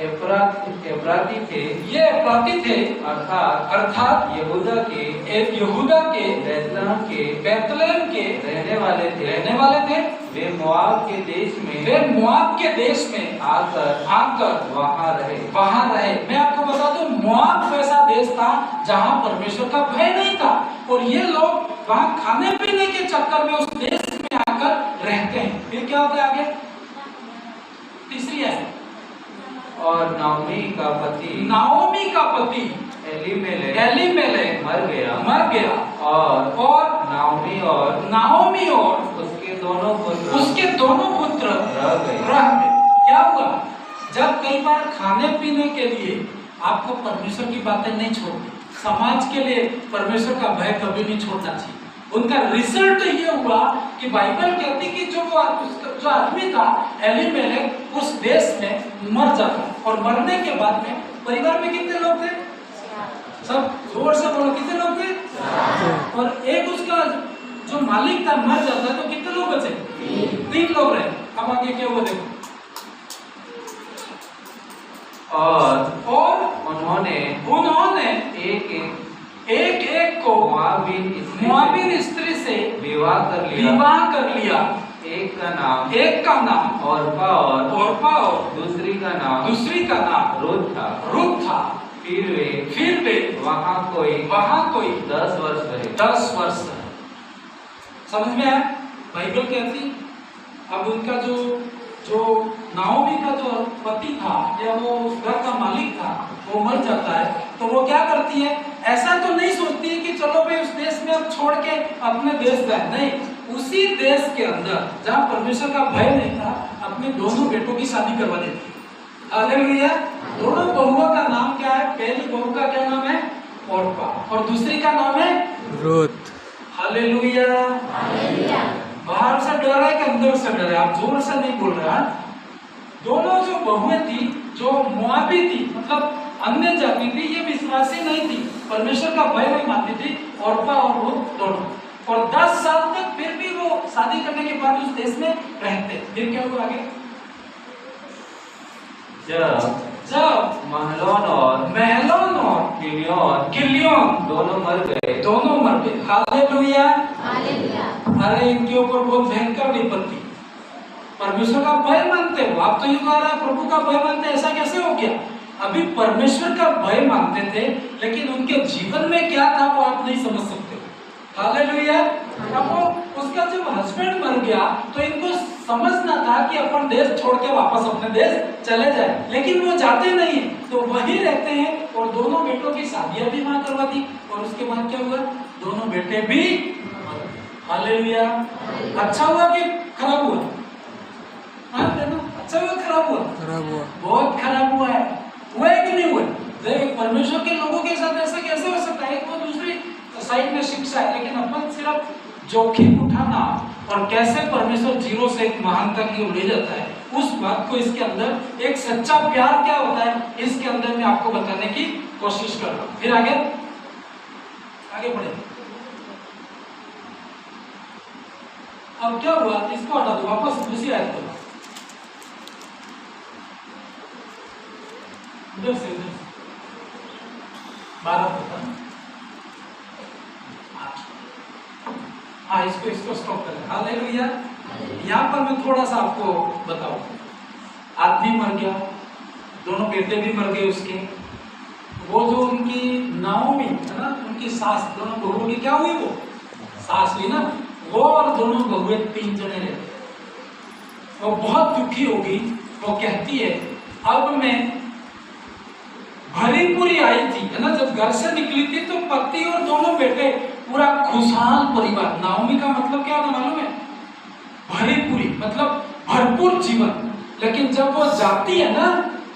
एप्राती थे,
ये एप्राती थे
अर्थात यहूदा के बेतलेहम के रहने वाले थे। वे मोआब के देश में आकर
वहां रहे। मैं आपको बता दूं, मोआब वैसा देश था जहां परमेश्वर का भय नहीं था, और ये लोग वहां खाने पीने के चक्कर में उस देश में आकर रहते हैं। फिर क्या होता है आगे? तीसरी है।
और नाओमी का पति एलीमेलेक मर गया और नाओमी और उसके दोनों पुत्र
रह गए। क्या हुआ? जब कई बार खाने पीने के लिए आपको परमेश्वर की बातें नहीं छोड़नी, समाज के लिए परमेश्वर का भय कभी नहीं छोड़ना चाहिए। उनका रिजल्ट ये हुआ कि बाइबल कहती कि जो आदमी था एलीमेलेक उस देश में मर जाता, और मरने के बाद में परिवार में कितने लोग थे? सब जोर से बोलो, कितने लोग थे? और एक उसका जो मालिक था मर जाता, तो कितने लोग बचे? 3 लोग रहे। अब आगे क्या हुआ देखो। और उन्होंने एक को मोआबिन स्त्री से विवाह कर लिया।
एक का नाम
ओर्पा और
दूसरी का नाम
रुत था। फिर वे
वहाँ कोई 10 वर्ष रहे।
समझ में आया? बाइबल कहती अब उनका जो जो नाओमी का जो पति था या वो उस घर का मालिक था वो मर जाता है, तो वो क्या करती है, ऐसा तो नहीं सोचती है कि चलो भाई उस देश में अब छोड़ के अपने देश जाए, नहीं, उसी देश के अंदर जहाँ परमेश्वर का भय नहीं था अपने दोनों बेटों की शादी करवा देती है। हालेलुया। दोनों बहुओं का नाम क्या है? पहली बहू का क्या नाम है? ओर्पा, और दूसरी का नाम है
रुत।
हालेलुया। बाहर से डर है कि अंदर से डर है? आप जोर से नहीं बोल रहे हैं। दोनों जो बहुएं थी जो मोआबी थी, मतलब अन्य जाति थी, ये विश्वासी नहीं थी, परमेश्वर का भय नहीं मानती थी, ओर्पा और रुत दोनों। और 10 साल तक फिर भी वो शादी करने के बाद उस देश में रहते। फिर क्या हुआ आगे? जब
महलोन और
गिलियोन
दोनों मर गए।
हालेलुया। अरे इनके ऊपर बहुत भयंकर विपत्ति। परमेश्वर का भय मानते हो आप, तो ये कह रहा है प्रभु का भय मानते, ऐसा कैसे हो गया? अभी परमेश्वर का भय मानते थे, लेकिन उनके जीवन में क्या था वो आप नहीं समझ सकते। हालेलुया। अब वो उसका जब हस्बैंड मर गया तो इनको समझना था कि अपन देश छोड़ के वापस अपने देश चले जाए, लेकिन वो जाते नहीं है, तो वहीं रहते हैं। और दोनों बेटों की शादियां भी वहां करवा दी, और उसके बाद क्या हुआ? दोनों बेटे भी। हालेलुया। अच्छा हुआ कि खराब हुआ? अच्छा हुआ खराब हुआ?
खराब हुआ।
बहुत खराब हुआ है। हुआ है कि नहीं हुआ? परमेश्वर के लोगों के साथ ऐसा कैसे हो सकता है? वो दूसरी साइड में शिक्षा है, लेकिन अपन सिर्फ जोखिम उठाना और कैसे परमेश्वर जीरो से एक महानता की ओर ले जाता है, उस बात को इसके अंदर एक सच्चा प्यार क्या होता है, इसके अंदर मैं आपको बताने की कोशिश कर रहा हूं। फिर आगे बढ़े। अब क्या हुआ? इसको हटा दो, वापस दूसरी आयत को। उधर से 12 हाँ, इसको स्टॉप करें। हालेलुया। यहाँ पर मैं थोड़ा सा आपको बताऊं। आदमी मर गया, दोनों बेटे भी मर गए उसके। वो जो उनकी नाओमी है ना, उनकी सास, दोनों बहुओं की क्या हुई? वो सास हुई ना, वो और दोनों बहुएं 3 जने रहते। वो बहुत दुखी होगी। वो कहती है अब मैं भरी पूरी आई थी, है ना, जब घर से निकली थी तो पति और दोनों बेटे, पूरा खुशहाल परिवार। नाओमी का मतलब क्या था मालूम है? भरी पूरी, मतलब भरपूर जीवन। लेकिन जब वो जाती है ना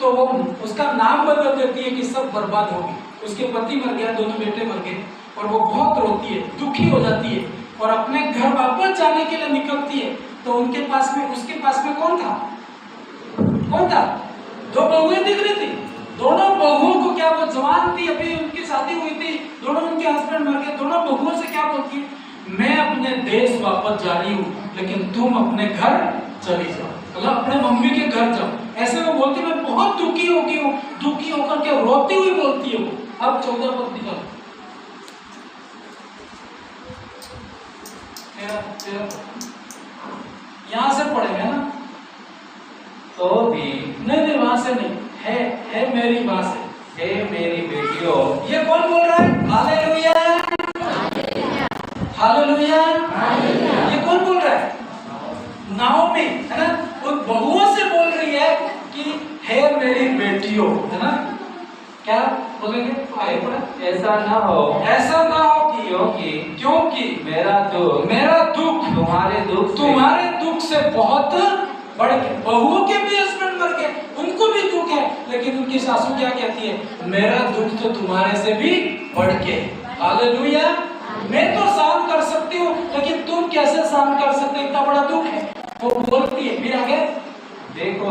तो वो उसका नाम बदल देती है कि सब बर्बाद हो गई। उसके पति मर गया, दोनों बेटे मर गए, और वो बहुत रोती है, दुखी हो जाती है, और अपने घर वापस जाने के लिए निकलती है। तो उनके पास में, उसके पास में कौन था? 2 बहुएं दिख रही थी। दोनों बहुओं को क्या, वो जवान थी, अभी उनकी शादी हुई थी, दोनों उनके हस्बैंड मर गए। दोनों बहुओं से क्या बोलती है? मैं अपने देश वापस जा रही हूँ, लेकिन तुम अपने घर चली जाओ, मतलब अपने मम्मी के घर जाओ। ऐसे वो बोलती, मैं बहुत दुखी हो गई हूँ। दुखी होकर के रोती हुई बोलती है वो। अब 14 पद निकल। यहाँ से पढ़ेंगे ना,
तो भी
नहीं वहां से नहीं है मेरी बात से।
हे मेरी बेटियों,
ये कौन बोल रहा है? हालेलुया। हालेलुया। ये कौन बोल रहा है? नाओमी, है ना, उन बहुओं से बोल रही है कि हे मेरी बेटियों, है ना। क्या बोलेंगे? आगे पढ़ा।
ऐसा ना हो
क्योंकि मेरा दुख तुम्हारे दुख से बहुत बढ़ के। बहुओं के भी हस्बैंड मर गए, उनको भी दुख है, लेकिन उनकी सासू क्या कहती है? मेरा दुख तो तुम्हारे से भी बढ़ के। हालेलुया। मैं तो सहन कर सकती हूँ, लेकिन तुम कैसे सहन कर सकते? इतना बड़ा दुख है। वो बोलती है, फिर आगे देखो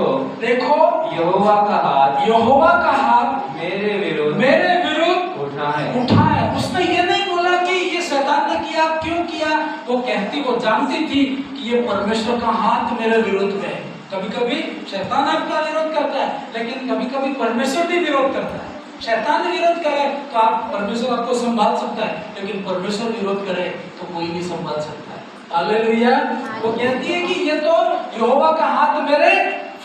यहोवा का हाथ
मेरे विरुद्ध
उठा है।
उसने ये नहीं बोला कि ये शैतान ने किया, क्यों किया? वो कहती, वो जानती थी कि ये परमेश्वर का हाथ मेरे विरुद्ध में है। कभी कभी शैतान आपका विरोध करता है, लेकिन कभी कभी परमेश्वर भी विरोध करता है। शैतान विरोध करे तो आप, परमेश्वर आपको संभाल सकता है, लेकिन परमेश्वर विरोध करे तो कोई नहीं संभाल सकता है। हालेलुया। वो कहती है कि ये तो यहोवा का हाथ मेरे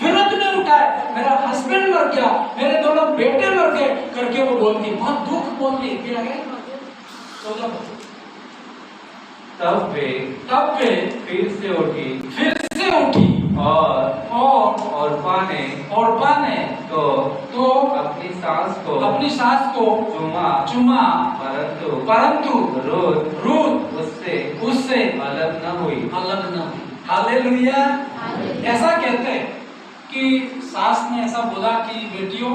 विरुद्ध में उठा है, मेरा हस्बैंड मर गया, मेरे दोनों बेटे मर गए करके वो बोलती, बहुत दुख बोलती। फिर आगे
तब वे
फिर से उठी
और ओरपा ने
तो अपनी सास को
चुमा
परंतु
रूत उससे
अलग न हुई।
हालेलुया। ऐसा कहते हैं कि सास ने ऐसा बोला कि बेटियों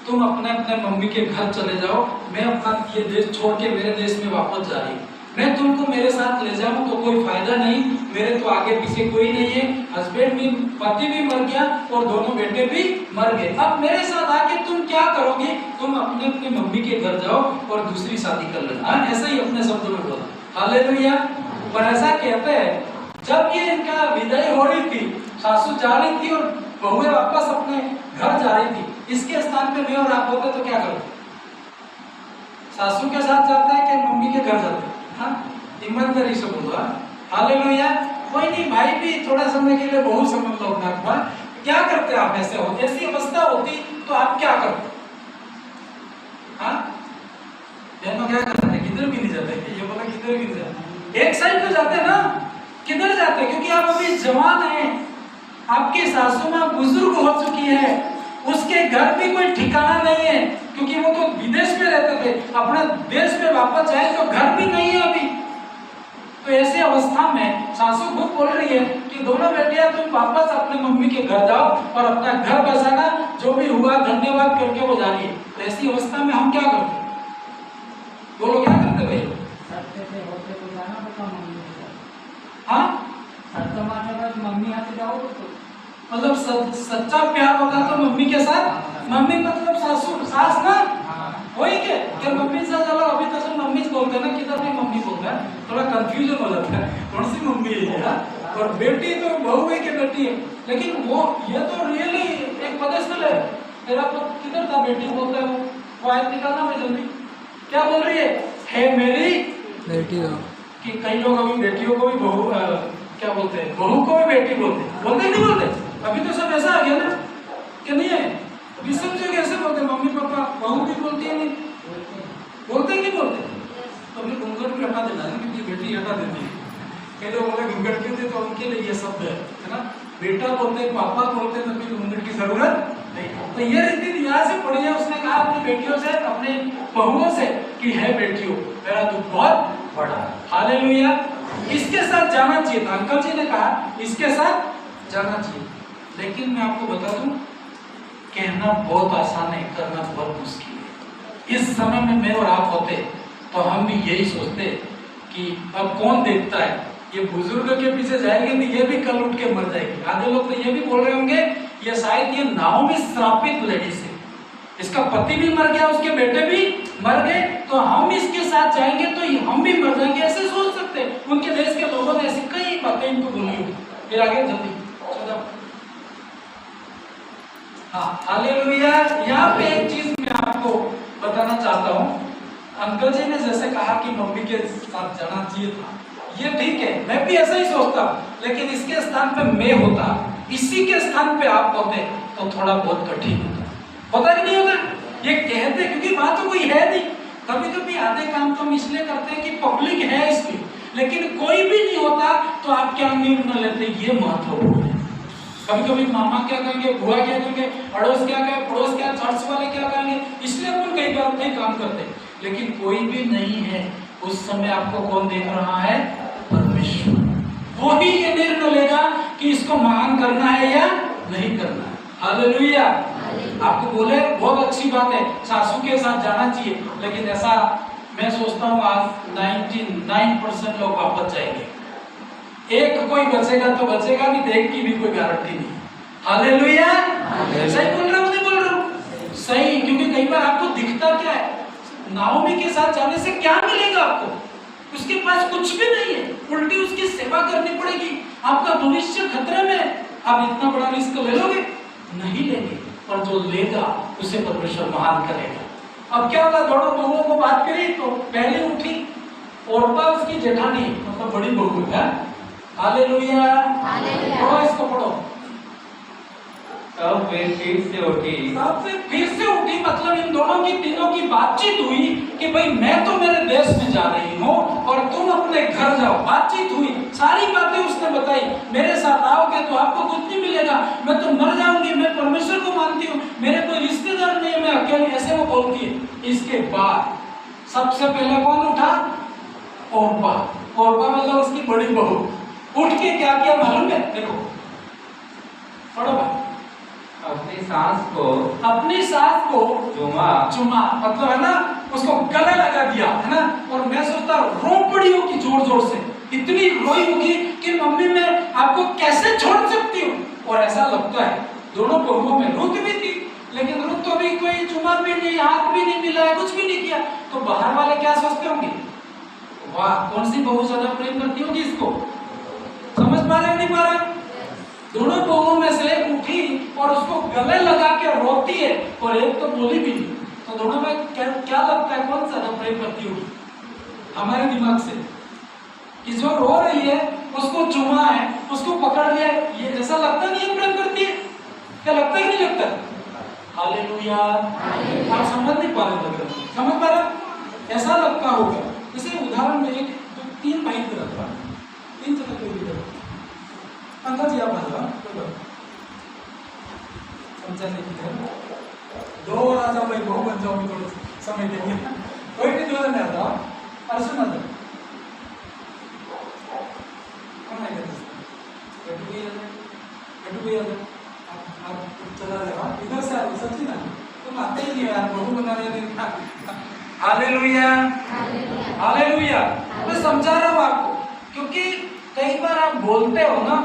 तुम अपने अपने मम्मी के घर चले जाओ, मैं अपना ये देश छोड़ के मेरे देश में वापस जा रही हूँ। मैं तुमको मेरे साथ ले जाऊं तो कोई फायदा नहीं, मेरे तो आगे पीछे कोई नहीं है, हस्बैंड भी, पति भी मर गया और दोनों बेटे भी मर गए। अब मेरे साथ आके तुम क्या करोगे? तुम अपने अपने मम्मी के घर जाओ और दूसरी शादी कर लेना। ऐसा ही अपने शब्दों में बोला। हालेलुया। पर ऐसा कहते हैं जब ये इनका विदाई हो रही थी, सासू जा रही थी और बहुएं वापस अपने घर जा रही थी, इसके स्थान पे मैं और आप होते तो क्या करोगे? सासू के साथ जाते हैं कि मम्मी के घर जाते हैं? ईमानदारी से बोलो। हालेलुया। कोई नहीं, भाई भी थोड़ा समय के लिए बहुत समझ लो अपना अपना। क्या करते आप? ऐसे हो, ऐसी अवस्था होती तो आप क्या करते? बहनों क्या करते हैं? किधर भी नहीं जाते। ये बोला किधर भी नहीं जाते, एक साइड तो जाते ना। किधर जाते? क्योंकि आप अभी जवान हैं, आपकी सासू माँ बुजुर्ग हो चुकी है, उसके घर भी कोई ठिकाना नहीं है, क्योंकि वो तो विदेश में रहते थे, अपने देश में वापस जाए तो घर भी नहीं है अभी। तो ऐसी अवस्था में सासू खुद बोल रही है कि दोनों बेटियां तुम वापस अपने मम्मी के घर जाओ और अपना घर बसाना, जो भी हुआ धन्यवाद करके वो जानिए। तो ऐसी अवस्था में हम क्या करते? बोलो क्या करते भाई?
मम्मी हाथ जाओ तो
मतलब सच्चा प्यार होगा तो मम्मी के साथ। मम्मी मतलब सासू, सास ना वही के क्या मम्मी से चलो। अभी तो सब मम्मी बोलते हैं ना, किधर भी मम्मी बोलते हैं, थोड़ा कंफ्यूजन हो जाता है कौन सी मम्मी है। और बेटी तो बहू है कि बेटी है, लेकिन वो ये तो रियली एक पदस्थल है। तेरा तो किधर था बेटी बोलता है वो आयत निकालना मैं जल्दी। क्या बोल रही है मेरी
बेटी हो।
कि कई लोग अभी बेटियों को भी बहू क्या बोलते हैं, बहू को भी बेटी बोलते हैं। बोलते नहीं बोलते? अभी तो सब ऐसा आ गया ना कि नहीं है, अभी सब जगह ऐसे बोलते हैं। मम्मी पापा बहू भी बोलती है, नहीं बोलते नहीं बोलते? तो अभी घूंघट भी हटा देना है, क्योंकि बेटी हटा देती है। कई लोग बोले घूंघट क्यों थे, तो उनके लिए ये शब्द है ना। बेटा बोलते हैं, पापा बोलते हैं, तो फिर घूंघट की जरूरत नहीं। तो ये रीति यहाँ से पढ़ी है। उसने कहा अपनी बेटियों से, अपनी बहुओं से कि है बेटियों मेरा दुख बहुत बड़ा। हालेलुया। इसके साथ जाना चाहिए था। अंकल जी ने कहा इसके साथ जाना चाहिए। लेकिन मैं आपको बता दूं, कहना बहुत आसान है, करना बहुत मुश्किल है। इस समय में मैं और आप होते तो हम भी यही सोचते कि अब कौन देखता है, ये बुजुर्ग के पीछे जाएंगे तो ये भी कल उठ के मर जाएगी। आधे लोग तो ये भी बोल रहे होंगे ये शायद ये नाव में श्रापित लेडीज है, इसका पति भी मर गया, उसके बेटे भी मर गए, तो हम इसके साथ जाएंगे तो हम भी मर जाएंगे, ऐसे सोच सकते हैं। उनके देश के लोगों ने ऐसी कई बातें इनको बोली होगी। फिर आगे जल्दी चलो। हाँ हालेलुया। यहाँ पे एक चीज मैं आपको बताना चाहता हूँ। अंकल जी ने जैसे कहा कि मम्मी के साथ जाना चाहिए था, ये ठीक है, मैं भी ऐसा ही सोचता हूँ। लेकिन इसके स्थान पे मैं होता, इसी के स्थान पे आप होते तो थोड़ा बहुत कठिन होता। पता नहीं होता ये कहते, क्योंकि वहां तो कोई है नहीं। कभी कभी आधे काम तो हम इसलिए करते हैं कि पब्लिक है इसकी, लेकिन कोई भी नहीं होता तो आप क्या निर्णय लेते, ये महत्वपूर्ण है। कभी कभी मामा क्या कहेंगे, बुआ क्या कहेंगे, अड़ोस क्या कहेंगे, पड़ोस क्या, चर्च वाले क्या कहेंगे, इसलिए अपन कई बार नहीं काम करते। लेकिन कोई भी नहीं है उस समय आपको कौन देख रहा है? परमेश्वर। वो ही ये निर्णय लेगा कि इसको महान करना है या नहीं करना है। हालेलुया। आपको बोले बहुत अच्छी बात है, सासू के साथ जाना चाहिए, लेकिन ऐसा मैं सोचता हूँ आज 99% लोग वापस जाएंगे। एक कोई बचेगा तो बचेगा, नहीं तो एक की भी कोई गारंटी नहीं। हालेलुया। सही बोल रहा हूँ नहीं बोल रहा हूँ? सही। क्योंकि कई बार आपको दिखता क्या है, नाओमी के साथ जाने से क्या मिलेगा आपको? उसके पास कुछ भी नहीं है, उल्टी उसकी सेवा करनी पड़ेगी, आपका भविष्य खतरे में। आप इतना बड़ा रिस्क ले लोगे? नहीं लेंगे। और जो लेगा उसे परमेश्वर महान करेगा। अब क्या होगा, दोनों बहुओं को बात करी तो पहले उठी ओरपा उसकी जेठानी, मतलब बड़ी बहू है। हालेलुया। पढ़ो इसको, पढ़ो।
तब वे फिर से उठी।
तब वे फिर से उठी, मतलब इन दोनों की तीनों की बातचीत हुई कि भाई मैं तो मेरे देश में जा रही हूँ और तुम अपने घर जाओ। बातचीत हुई, सारी बातें उसने बताई। मेरे साथ आओगे तो आप
आपको कुछ नहीं मिलेगा, मैं तो मर जाऊंगी, मैं परमेश्वर को मानती हूँ, मेरे कोई रिश्तेदार नहीं है, मैं अकेली, ऐसे वो बोलती है। इसके बाद सबसे पहले कौन उठा? ओरपा। ओरपा मतलब उसकी बड़ी बहू। उठ के क्या किया मालूम है? देखो पढ़ो भाई।
अपनी सास को
चुमा मतलब है ना, उसको गले लगा दिया है ना। और मैं सोचता रो पड़ी होगी जोर जोर से, इतनी रोई होगी कि मम्मी मैं आपको कैसे छोड़ सकती हूँ। और ऐसा लगता है दोनों बहुओं में रुत भी थी, लेकिन रुत तो भी कोई चुमा भी नहीं, हाथ भी नहीं मिला, कुछ भी नहीं किया। तो बाहर वाले क्या सोचते होंगे? वाह, कौन सी बहू ज्यादा प्रेम करती होगी इसको। समझ पा रहे नहीं पा रहे? दोनों बहुओं में से उठी और उसको गले लगा के रोती है, और एक तो बोली भी नहीं। तो दोनों में क्या लगता है, कौन ज्यादा प्रेम करती होगी हमारे दिमाग से? कि जो रो रही है उसको चुमा है, उसको पकड़ लिया, ये ऐसा लगता नहीं है प्रेम करती है? क्या लगता है कि नहीं लगता? हालेलुया। आप समझ नहीं पा रहे, लग रहा समझ पा रहे? ऐसा लगता होगा। जैसे उदाहरण में एक तो 3 भाई की रखा, 3 जगह कोई भी रखा, अंकल जी आप समझा नहीं कि 2 आ जाओ भाई, बहु बन जाओ थोड़ा समय देंगे, कोई भी 2 नहीं आता। अर्जुन आ जाओ, कौन आएगा? गटू भैया आप चला जाओ, इधर से आओ, सच्ची ना तुम आते ही नहीं यार, बहु बना रहे थे। Hallelujah, hallelujah. मैं समझा रहा हूँ आपको, क्योंकि कई बार आप बोलते हो ना,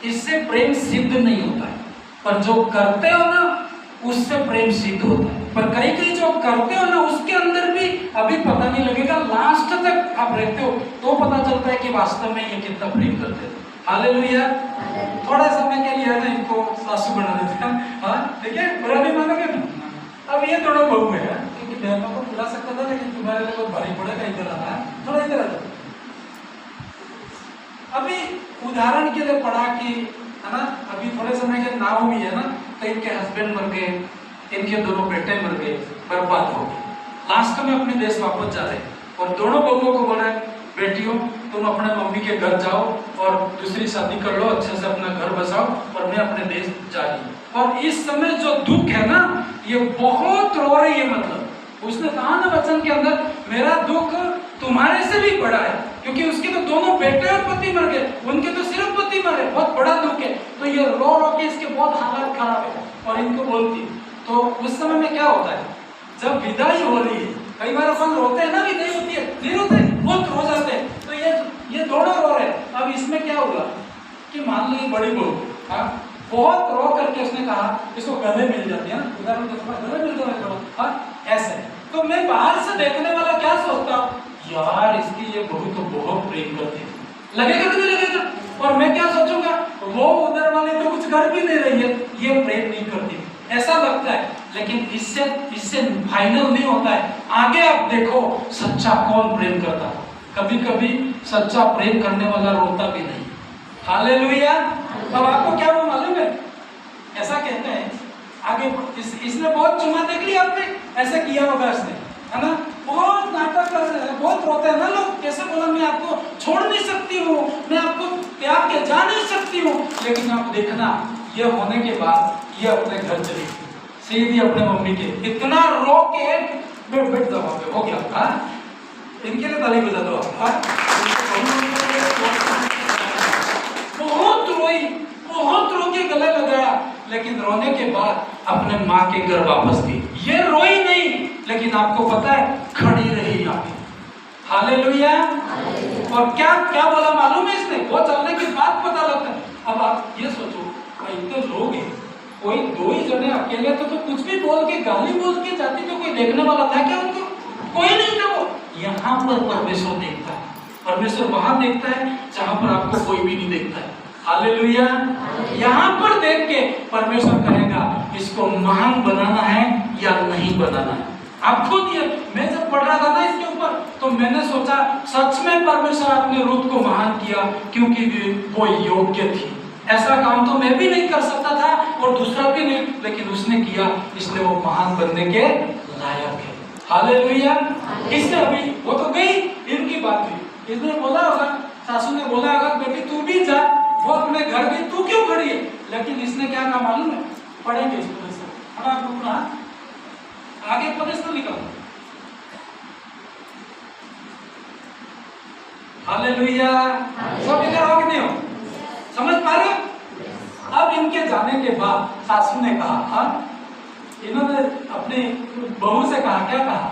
इससे प्रेम सिद्ध नहीं होता है, पर जो करते हो ना उससे प्रेम सिद्ध होता है। पर कई जो करते हो ना उसके अंदर भी अभी पता नहीं लगेगा, लास्ट तक आप रहते हो तो पता चलता है कि वास्तव में ये कितना प्रेम करते थे। हालेलुया। थोड़ा समय के लिए ना इनको सासू बना देते हैं, हाँ ठीक है, बुरा नहीं मानोगे ना। अब ये दोनों बहू है, क्योंकि बहनों को बुला सकता था, लेकिन तुम्हारे लिए बहुत भारी पड़ेगा, इधर आना है, थोड़ा इधर आ जाओ। अभी उदाहरण के लिए पढ़ा कि है ना, अभी थोड़े समय के नाव भी है ना, तो इनके हस्बैंड मर गए, इनके दोनों बेटे मर गए, बर्बाद हो गए। लास्ट में अपने देश वापस जा रहे, और दोनों बहुओं को बोला बेटियों तुम अपने मम्मी के घर जाओ और दूसरी शादी कर लो, अच्छे से अपना घर बसाओ, और मैं अपने देश जा रही हूँ। और इस समय जो दुख है ना, ये बहुत रो रही है। मतलब उसने कहा ना वचन के अंदर, मेरा दुख तुम्हारे से भी बड़ा है, क्योंकि उसके तो दोनों बेटे और पति मर गए, उनके तो सिर्फ पति मरे, बहुत बड़ा दुख है। तो ये रो रो के इसके बहुत हालत खराब है, और इनको बोलती। तो उस समय में क्या होता है, जब विदाई हो रही है, कई बार अपन रोते हैं ना, विदाई होती है, नहीं रोते, बहुत रो जाते हैं। तो ये दोनों रो रहे। अब इसमें क्या होगा कि मान लो ये बड़ी बहू, हाँ, बहुत रो करके उसने कहा इसको गले मिल जाती है ना, उदाहरण के समय गले मिल जाए, हाँ ऐसे। तो मैं बाहर से देखने वाला क्या सोचता, यार इसकी ये बहू तो बहुत प्रेम करती है, लगेगा कि नहीं लगेगा? और मैं क्या सोचूंगा, वो उधर वाले तो कुछ कर भी नहीं रही है, ये प्रेम नहीं करती, ऐसा लगता है। लेकिन इससे फाइनल नहीं होता है। आगे आप देखो सच्चा कौन प्रेम करता है। कभी कभी सच्चा प्रेम करने वाला रोता भी नहीं। हालेलुया। अब आपको क्या वो मालूम है, ऐसा कहते हैं आगे, इसने बहुत चुमा देख लिया आपने, ऐसे किया होगा इसने, है ना, बहुत नाटक कर रहे हैं, बहुत रोते हैं ना लोग, कैसे बोला मैं आपको छोड़ नहीं सकती हूँ, मैं आपको त्याग के जा नहीं सकती हूँ। लेकिन आप देखना, ये होने के बाद ये अपने घर चली सीधी अपने मम्मी के, इतना रो के बैठ जाओ, हो गया। हाँ, इनके लिए ताली बजा दो आप। बहुत रोई, बहुत रो के गले लगाया, लेकिन रोने के बाद अपने माँ के घर वापस गई। ये रोई नहीं, लेकिन आपको पता है खड़ी रही यहाँ पे। हालेलुया। और क्या क्या बोला मालूम है इसने, वो चलने के बाद पता लगता है। अब आप ये सोचो, इतने लोग हैं, कोई 2 ही जने अकेले तो कुछ भी बोल के गाली बोल के जाती, तो कोई देखने वाला था क्या उनको? कोई नहीं था। वो यहाँ पर परमेश्वर देखता है, परमेश्वर वहां देखता है जहां पर आपको कोई भी नहीं देखता है। हालेलुया। यहाँ पर देख के परमेश्वर कहेगा इसको महान बनाना है या नहीं बनाना है। आप खुद ये, मैं जब पढ़ रहा था ना इसके ऊपर, तो मैंने सोचा सच में परमेश्वर आपने रूथ को महान किया, क्योंकि वो योग्य थी। ऐसा काम तो मैं भी नहीं कर सकता था और दूसरा भी नहीं, लेकिन उसने किया, इसलिए वो महान बनने के लायक है। हालेलुया। इसने अभी वो तो गई, इनकी बात हुई, इसने बोला होगा, सासू ने बोला होगा बेटी तू भी जा, वो अपने घर गई, तू क्यों खड़ी है? क्या कहा मालूम है? पढ़ेंगे इस पद से, थोड़ा रुकना, आगे पद से लिखा। हालेलुया। सब इधर हो कि नहीं हो? समझ पा रहे हो? अब इनके जाने के बाद सासू ने कहा, हाँ, इन्होंने अपनी बहू से कहा, क्या कहा?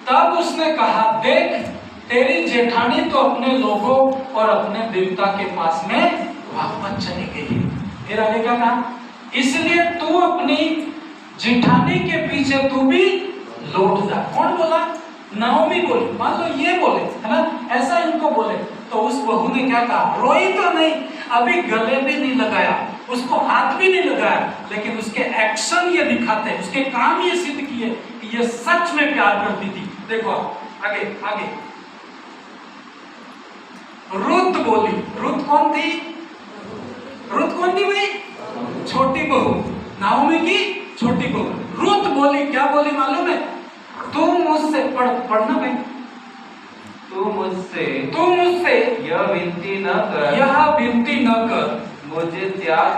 तब उसने कहा, देख तेरी जेठानी तो अपने लोगों और अपने देवता के पास में वापस चली गई। फिर आगे क्या कहा? इसलिए तू अपनी जेठानी के पीछे तू भी लौट जा। कौन बोला? नाओमी बोली। मान लो ये बोले, है ना, ऐसा इनको बोले, तो उस बहू ने क्या कहा? रोई तो नहीं, अभी गले भी नहीं लगाया, उसको हाथ भी नहीं लगाया, लेकिन उसके एक्शन ये दिखाते हैं, उसके काम ये सिद्ध किए कि ये सच में प्यार करती थी। देखो आगे आगे, रुत बोली। रुत कौन थी? रुत कौन थी भाई? छोटी बहू, नाओमी की छोटी बहू। रुत बोली, क्या बोली मालूम है? तू मुझसे, पढ़ना भाई,
तू मुझसे
यह
विनती न कर, मुझे त्याग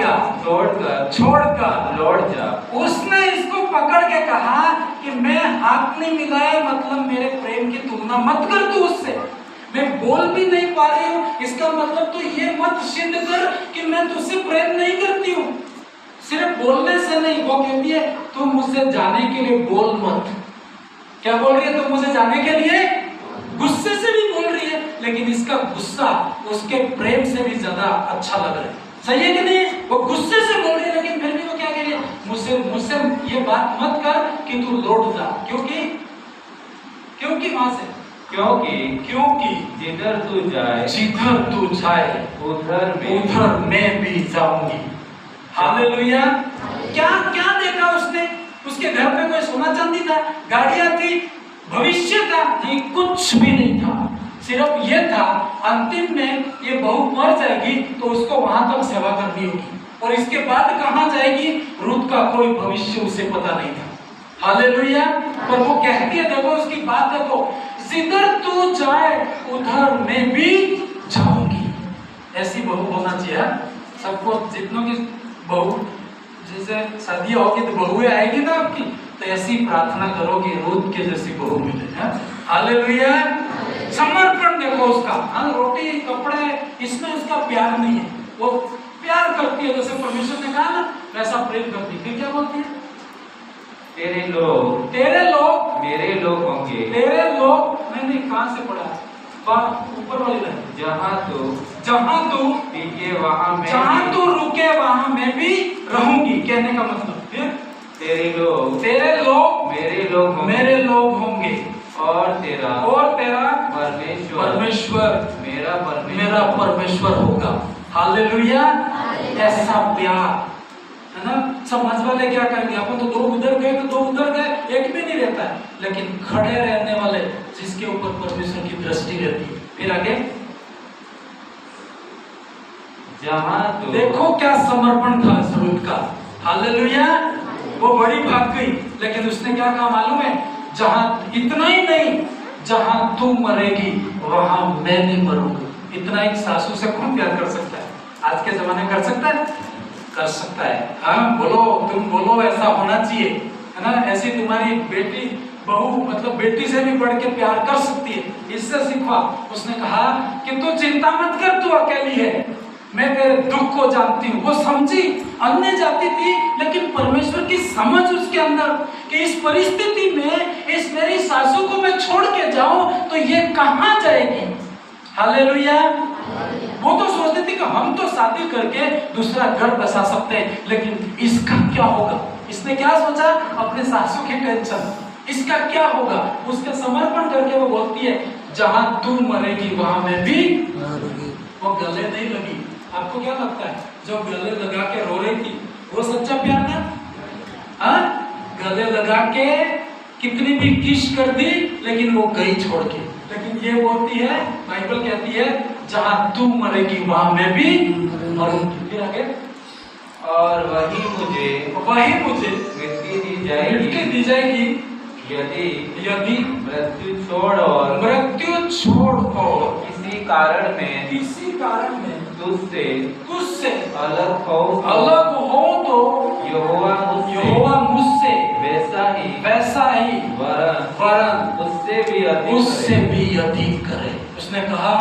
या छोड़कर लौट जा।
उसने इसको पकड़ के कहा कि मैं हाथ नहीं मिलाया, मतलब मेरे प्रेम की तुलना मत कर तू उससे, मैं बोल भी नहीं पा रही हूँ, इसका मतलब तो ये मत सिद्ध कर कि मैं तुझसे प्रेम नहीं करती हूँ। सिर्फ बोलने से नहीं, वो कहती है तू मुझसे जाने के लिए बोल मत। क्या बोल रही है? तुम मुझे जाने के लिए, गुस्से से भी बोल रही है, लेकिन इसका गुस्सा उसके प्रेम से भी ज्यादा अच्छा लग रहा है। सही है कि नहीं? वो गुस्से से बोल रही है, लेकिन फिर भी वो क्या कह रही है? मुझसे ये बात मत कर कि तू लौट जा। क्योंकि वहां से, क्योंकि
जिधर तू जाए
उधर मैं भी जाऊंगी। हालेलुया। क्या देखा उसने? उसके घर पे कोई सोना चांदी था, गाड़ियां थी, भविष्य था? नहीं, कुछ भी नहीं था। सिर्फ ये था, अंतिम में ये बहू मर जाएगी तो उसको वहां तक सेवा करनी होगी, और इसके बाद कहां जाएगी रुत का कोई भविष्य उसे पता नहीं था। हालेलुया। पर वो कहती है, देखो उसकी बात देखो, जिधर तू जाए उधर मैं भी जाऊंगी। ऐसी बहू होना चाहिए सबको। जितनों की बहू, जैसे शादी होगी तो बहुएं आएगी ना आपकी, तो ऐसी प्रार्थना करो कि रुत के जैसी बहू मिले। हालेलुया। समर्पण देखो उसका, रोटी कपड़े इसमें उसका प्यार नहीं है, वो प्यार करती है जैसे परमेश्वर ने कहा ना, वैसा प्रेम करती है। फिर क्या बोलती है?
तेरे लोग
मेरे लोग
होंगे।
मैंने कहां से पढ़ा? ऊपर वाली लाइन, जहां तू रुके वहां मैं भी रहूंगी। कहने का मतलब, फिर
तेरे लोग
मेरे लोग होंगे, और तेरा परमेश्वर मेरा परमेश्वर होगा। हालेलुया। ऐसा प्यार है ना। समझ वाले क्या करेंगे? अपन तो दो उधर गए तो दो उधर गए, एक भी नहीं रहता है, लेकिन खड़े रहने वाले जिसके ऊपर परमेश्वर की दृष्टि रहती है। फिर आगे, देखो क्या समर्पण था रुत का। हालेलुया। वो बड़ी भाग गई, लेकिन उसने क्या कहा मालूम है? इतना ही नहीं, जहां तू मरेगी वहां मैं भी मरूंगा। इतना एक सासू से कौन प्यार कर सकता है? आज के जमाने कर सकता है? कर सकता है। हाँ बोलो, तुम बोलो ऐसा होना चाहिए, है ना। ऐसी तुम्हारी बेटी बहू, मतलब बेटी से भी बढ़ के प्यार कर सकती है, इससे सीखा। उसने कहा कि तू चिंता मत कर, तू अकेली है, मैं तेरे दुख को जानती हूँ। वो समझी, अन्य जाति थी, लेकिन परमेश्वर की समझ उसके अंदर कि इस परिस्थिति में इस मेरी सासू को मैं छोड़ के जाऊं तो ये कहां जाएगी। हालेलुया। वो तो सोचती थी कि हम तो शादी करके दूसरा घर बसा सकते हैं, लेकिन इसका क्या होगा? इसने क्या सोचा? अपने सासू की टेंशन, इसका क्या होगा? उसका समर्पण करके वो बोलती है, जहां तू मरेगी वहां मैं भी। वो गले नहीं लगी। आपको क्या लगता है, जो गले लगा के रो रही थी वो सच्चा प्यार था? हाँ, गले लगा के कितनी भी किस कर दी, लेकिन वो गई छोड़ के। लेकिन ये बोलती है, बाइबल कहती है, जहां तू मरेगी वहां मैं भी मरूंगी। फिर आगे,
और वही मुझे मिट्टी दी जाएगी यदि मृत्यु छोड़ और
किसी कारण में
तुझसे
तुझसे
अलग हो
तो
यहोवा
मुझसे
वैसा ही
वरन उससे भी अधिक करे। उसने कहा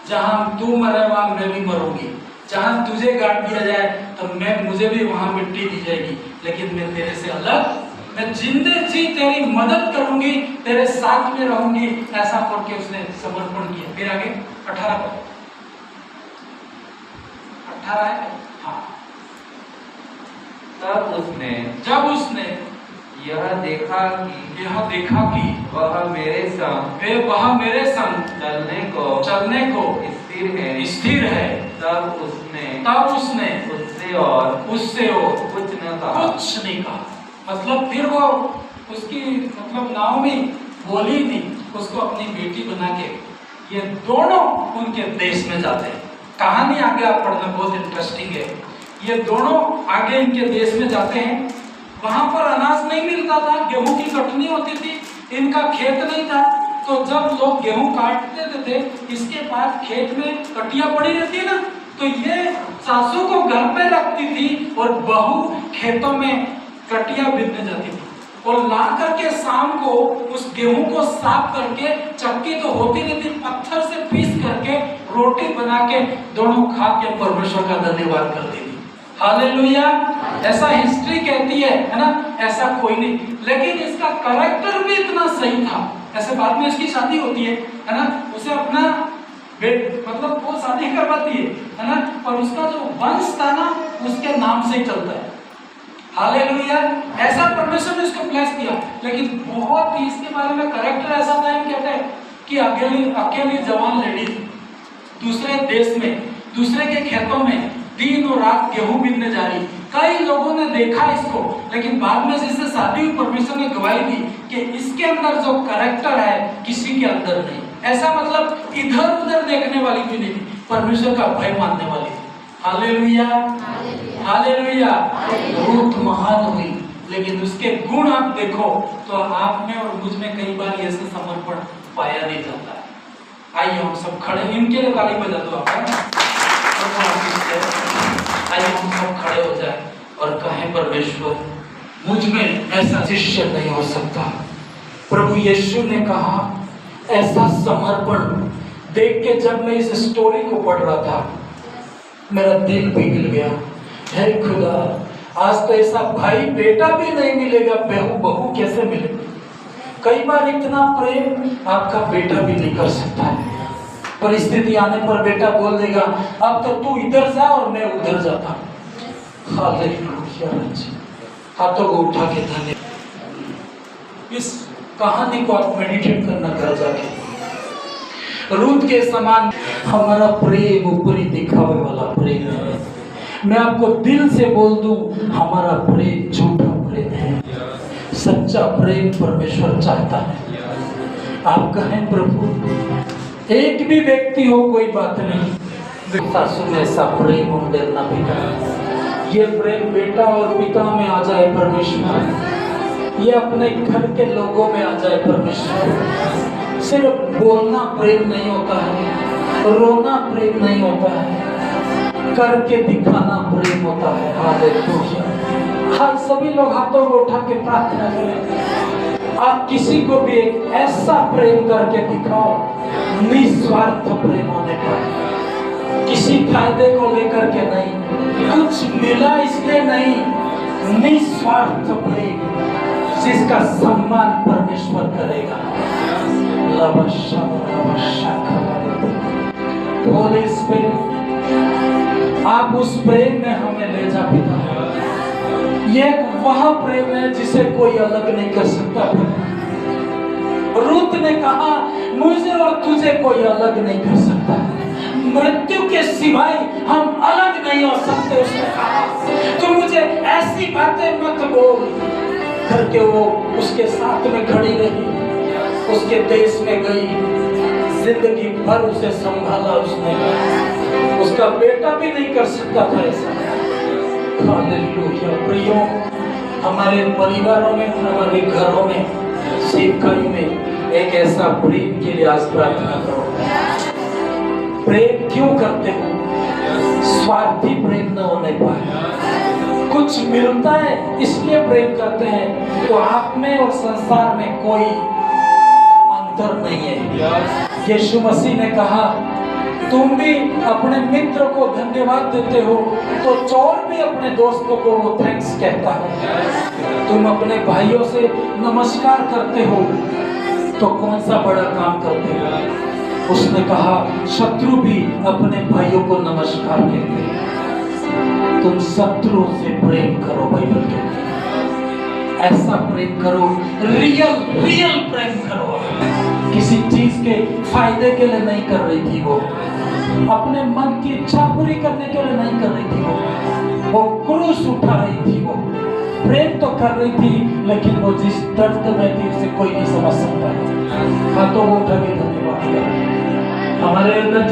जहां तू मरे वहां मैं भी मरूंगी, जहां तुझे गाड़ दिया जाए तो मुझे भी वहां मिट्टी दी जाएगी, लेकिन मैं तेरे से अलग, मैं जिंदे जी तेरी मदद करूंगी, तेरे साथ में रहूंगी, ऐसा करके उसने समर्पण किया। फिर आगे 18 है। हाँ, जब उसने
यह देखा कि वह मेरे संग चलने को
स्थिर है,
तब उसने
उससे और
कुछ नहीं कहा।
मतलब फिर वो उसकी मतलब नाओमी बोली थी उसको अपनी बेटी बना के, ये दोनों उनके देश में जाते हैं। कहानी आगे आप पढ़ना, बहुत इंटरेस्टिंग है। ये दोनों आगे इनके देश में जाते हैं। वहां पर अनाज नहीं मिलता था, गेहूं की कटनी होती थी, इनका खेत नहीं था, तो जब लोग गेहूं काटते थे इसके बाद खेत में कटिया पड़ी रहती है ना, तो ये सासू को घर पे रखती थी और बहू खेतों में कटिया बीनने जाती थी, और ला करके शाम को उस गेहूं को साफ करके, चक्की तो होती नहीं थी, पत्थर से पीस करके रोटी बना के दोनों खा के परमेश्वर का धन्यवाद करती थी। हालेलुया। ऐसा हिस्ट्री कहती है ना, ऐसा कोई नहीं, लेकिन इसका कैरेक्टर भी इतना सही था। ऐसे बाद में इसकी शादी होती है ना, उसे अपना मतलब वो शादी करवाती है ना, पर उसका जो वंश था ना उसके नाम से ही चलता है। हालेलुया। ऐसा परमेश्वर ने इसको ब्लेस किया, लेकिन बहुत ही इसके बारे में कैरेक्टर ऐसा था, हम कहते हैं कि अकेली जवान लेडी दूसरे देश में, दूसरे के खेतों में दिन और रात गेहूं बीनने जा रही। कई लोगों ने देखा इसको, लेकिन बाद में जिससे शादी हुई परमेश्वर ने गवाही दी कि इसके अंदर जो कैरेक्टर है किसी के अंदर नहीं। ऐसा मतलब इधर उधर देखने वाली भी नहीं, परमेश्वर का भय मानने वाली थी। Hallelujah, hallelujah. रूत महान हुई, लेकिन उसके गुण आप देखो तो आप में और मुझ में कई बार ऐसा समर्पण पाया नहीं जाता है। आइए हम सब खड़े, इनके लिए ताली बजा दो आप। आइए हम सब खड़े हो जाए और कहें परमेश्वर मुझ में ऐसा शिष्य नहीं हो सकता। प्रभु यीशु ने कहा ऐसा समर्पण देख के जब मैं इस स्टोरी को पढ़ रहा था मेरा दिल पिघल गया। हे खुदा, आज तो ऐसा भाई बेटा भी नहीं मिलेगा, बहू कैसे मिलेगी। कई बार इतना प्रेम आपका बेटा भी नहीं कर सकता है। परिस्थिति आने पर बेटा बोल देगा अब तो तू इधर जा और मैं उधर जाता। हालेलुया। हाथों को उठा के धन्य इस कहानी को आप मेडिटेट करना कर जाके। रूत के समान हमारा प्रेम ऊपरी दिखावे वाला प्रेम है। मैं आपको दिल से बोल दूं, हमारा प्रेम झूठा प्रेम है। सच्चा प्रेम परमेश्वर चाहता है। आप कहें प्रभु एक भी व्यक्ति हो कोई बात नहीं, सासू में ऐसा प्रेम और डरना बेटा, ये प्रेम बेटा और पिता में आ जाए परमेश्वर, ये अपने घर के लोगों में आ जाए परमेश्वर। सिर्फ बोलना प्रेम नहीं होता है, रोना प्रेम नहीं होता है, करके दिखाना प्रेम होता है। हालेलुया। हर सभी लोग हाथों को उठा के प्रार्थना करें। आप किसी को भी एक ऐसा प्रेम करके दिखाओ, निस्वार्थ प्रेम होने का, किसी फायदे को लेकर के नहीं, कुछ मिला इसलिए नहीं, निस्वार्थ प्रेम जिसका सम्मान परमेश्वर करेगा। होली स्पिरिट, आप उस प्रेम में हमें ले जा पिता। ये वह प्रेम है जिसे कोई अलग नहीं कर सकता। रूत ने कहा मुझे और तुझे कोई अलग नहीं कर सकता, मृत्यु के सिवाय हम अलग नहीं हो सकते। उसने कहा तो मुझे ऐसी बातें मत बोल करके वो उसके साथ में खड़ी रही, उसके देश में गई, जिंदगी भर उसे संभाला उसने। उसका बेटा भी नहीं कर सकता था ऐसा। हालेलुया। प्रियो, हमारे परिवारों में, हमारे घरों में, सेवकाई में एक ऐसा प्रेम के लिए आज प्रार्थना करो। प्रेम क्यों करते हो?
स्वार्थी प्रेम न होने पाए। कुछ मिलता है इसलिए प्रेम करते हैं, तो आप में और संसार में कोई अंतर नहीं है। यीशु मसीह ने कहा, तुम भी अपने मित्र को धन्यवाद देते हो तो चोर भी अपने दोस्तों को वो थैंक्स कहता है। तुम अपने भाइयों से नमस्कार करते हो तो कौन सा बड़ा काम करते हो? उसने कहा, शत्रु भी अपने भाइयों को नमस्कार कहते हैं। तुम शत्रुओं से प्रेम करो, बाइबल कहती है। ऐसा प्रेम करो, रियल प्रेम करो। किसी चीज के फायदे के लिए नहीं कर रही थी वो, अपने मन की इच्छा पूरी करने के लिए नहीं कर रही थी वो क्रूस उठा रही थी। वो प्रेम तो कर रही थी, लेकिन वो जिस दर्द में थी उसे कोई नहीं समझ सकता। हाथों को उठा के धन्यवाद। हमारे अंदर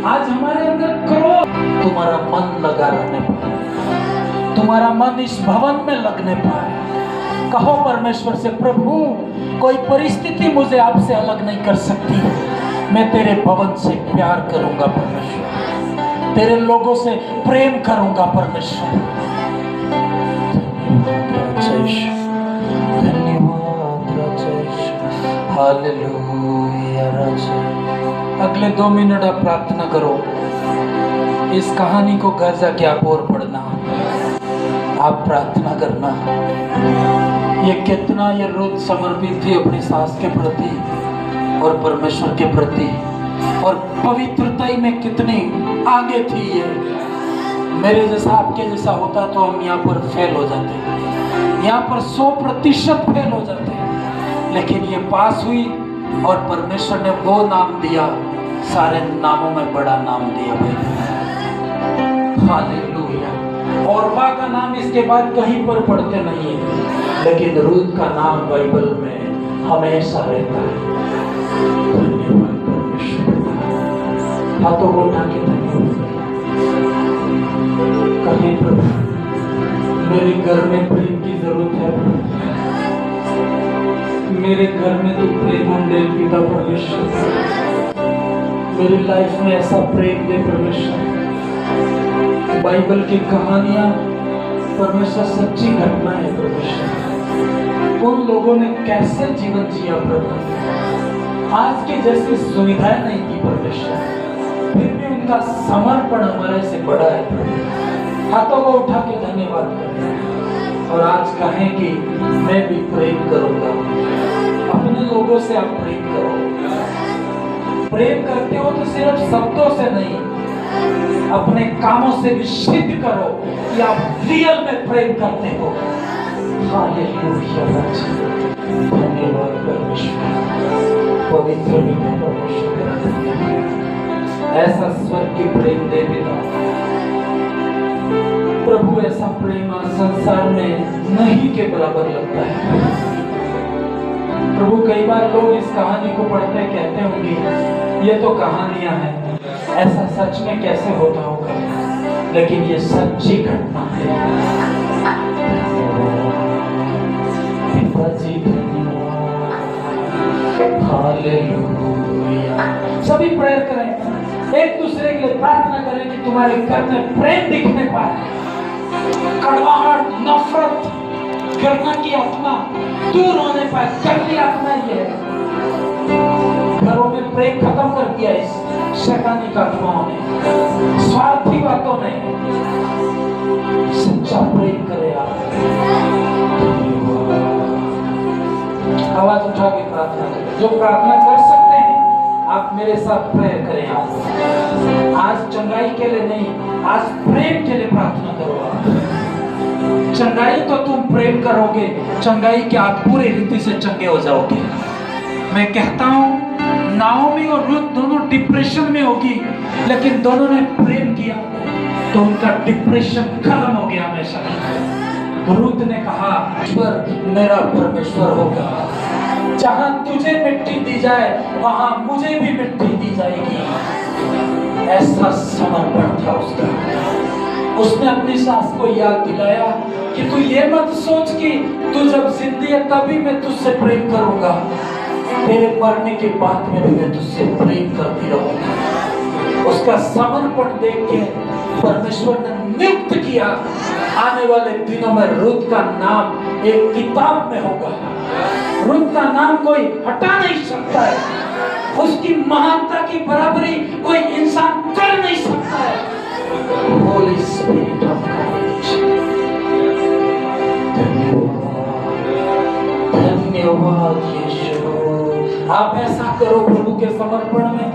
आज हमारे अंदर क्रोध, तुम्हारा मन लगा रहने पाए, तुम्हारा मन इस भवन में लगने पाए। कहो परमेश्वर से, प्रभु कोई परिस्थिति मुझे आपसे अलग नहीं कर सकती। मैं तेरे भवन से प्यार करूंगा परमेश्वर, तेरे लोगों से प्रेम करूंगा परमेश्वर। धन्यवाद हालेलुया राजा। अगले 2 मिनट आप प्रार्थना करो। इस कहानी को घर जाके आप और पढ़ना, आप प्रार्थना करना। ये कितना ये रोज समर्पित थी अपनी सास के प्रति और परमेश्वर के प्रति, और पवित्रता में कितनी आगे थी ये। मेरे जैसा आपके जैसा होता तो हम यहाँ पर फेल हो जाते, यहाँ पर 100% फेल हो जाते, लेकिन ये पास हुई और परमेश्वर ने वो नाम दिया, सारे नामों में बड़ा नाम दिया भाई। हालेलुया। औरवा का नाम इसके बाद कहीं पर पढ़ते नहीं है, लेकिन रूत का नाम बाइबल में हमेशा रहता है। धन्यवाद परमेश्वर। हाथों को उठा के धन्यवाद कहीं, प्रभु मेरे घर में प्रेम की जरूरत है। मेरे घर में तो प्रेम दे पिता परमेश्वर, मेरी लाइफ में ऐसा प्रेम दे परमेश्वर। बाइबल की कहानियां परमेश्वर सच्ची घटना है परमेश्वर। उन लोगों ने कैसे जीवन जिया प्रभु, आज की जैसी सुविधाएं नहीं थी परमेश्वर, फिर भी उनका समर्पण हमारे से बड़ा है प्रभु। हाथों को उठा के धन्यवाद करें और आज कहें कि मैं भी प्रेम करूंगा। अपने लोगों से आप प्रेम करो। प्रेम करते हो तो सिर्फ शब्दों से नहीं, अपने कामों से भी सिद्ध करो कि आप रियल में प्रेम करते हो। हालेलुया। धन्यवाद परमेश्वर, पवित्र परमेश्वर तेरा धन्यवाद। ऐसा स्वर्ग की प्रेम दे पिता प्रभु, ऐसा प्रेम संसार में नहीं के बराबर लगता है प्रभु। कई बार लोग इस कहानी को पढ़ते कहते होंगे ये तो कहानियां हैं, ऐसा सच में कैसे होता होगा, लेकिन ये सच्ची घटना है। पिताजी धन्यवाद। हालेलुया। सभी प्रेयर करें, एक दूसरे के लिए प्रार्थना करें कि तुम्हारे घर में प्रेम दिखने पाए, कड़वाहट, नफरत, घृणा की आत्मा दूर होने पाए। कड़वी आत्मा ये घरों में प्रेम खत्म कर दिया इस शैतानी आत्माओं ने, स्वार्थी बातों ने। सच्चा प्रेम करे आप। आवाज उठा के प्रार्थना करें। जो प्रार्थना कर सकते हैं आप मेरे साथ प्रेयर करें। आज चंगाई के लिए नहीं, आज प्रेम के लिए प्रार्थना करो। चंगाई तो तुम प्रेम करोगे, चंगाई के आप पूरी रीति से चंगे हो जाओगे। मैं कहता हूँ नाओमी और रूथ दोनों डिप्रेशन में होगी, लेकिन दोनों ने प्रेम किया तो उनका डिप्रेशन खत्म हो गया हमेशा। रूथ ने कहा ईश्वर मेरा परमेश्वर होगा, जहां तुझे मिट्टी दी जाए वहां मुझे भी मिट्टी दी जाएगी। ऐसा समर्पण था उसका। उसने अपनी सास को याद दिलाया कि तू ये मत सोच कि तू जब जिंदी है तभी मैं तुझसे प्रेम करूंगा, तेरे मरने के बाद में भी मैं तुझसे प्रेम करती रहूंगा। उसका समर्पण देख के परमेश्वर ने नियुक्त किया, आने वाले दिनों में रूत का नाम एक किताब में होगा। रूत का नाम कोई हटा नहीं सकता है, उसकी महानता की बराबरी कोई इंसान कर नहीं सकता है। होली स्पिरिट ऑफ गॉड, धन्यवाद यीशु। आप ऐसा करो प्रभु के समर्पण में।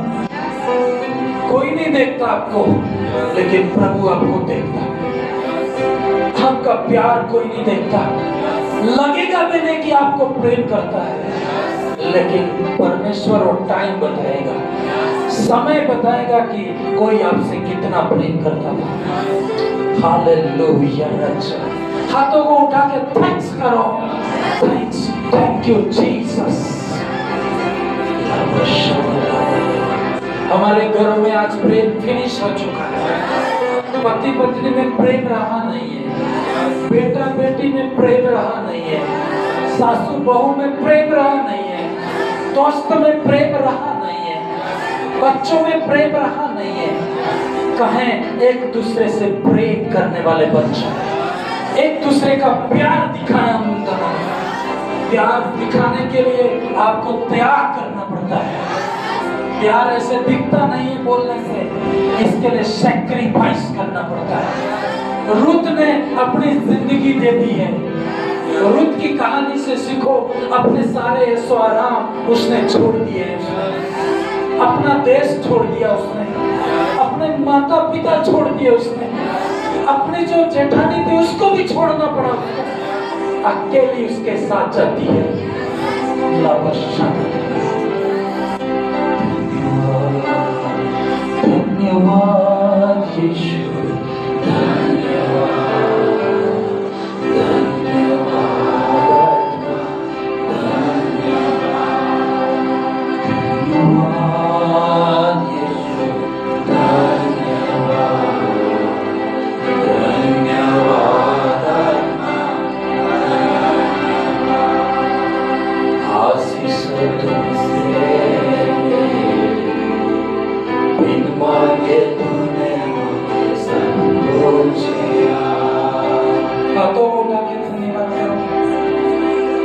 कोई नहीं देखता आपको, लेकिन प्रभु आपको देखता है। आपका प्यार कोई नहीं देखता, लगेगा भी नहीं कि आपको प्रेम करता है, लेकिन परमेश्वर और टाइम बताएगा, समय बताएगा कि कोई आपसे कितना प्रेम करता था। हालेलुया। हाथों को उठा के थैंक्स करो। Thanks, thank you Jesus. हमारे घरों में आज प्रेम फिनिश हो चुका है। पति पत्नी में प्रेम रहा नहीं है, बेटा बेटी में प्रेम रहा नहीं है, सासू बहू में प्रेम रहा नहीं है, दोस्त में प्रेम रहा नहीं है, बच्चों में प्रेम रहा नहीं है। कहें एक दूसरे से प्रेम करने वाले बच्चे, एक दूसरे का प्यार दिखाएं। हम प्यार दिखाने के लिए आपको त्याग करना पड़ता है। प्यार ऐसे दिखता नहीं है बोलने से, इसके लिए सैक्रिफाइस करना पड़ता है। रूत ने अपनी जिंदगी दे दी है। रूत की कहानी से सीखो, अपने सारे ऐशो आराम उसने छोड़ दिए, अपना देश छोड़ दिया उसने, अपने माता पिता छोड़ दिए उसने, अपनी जो जेठानी थी उसको भी छोड़ना पड़ा उसको, अकेली उसके साथ जाती है। धन्यवाद यीशु, धन्यवाद,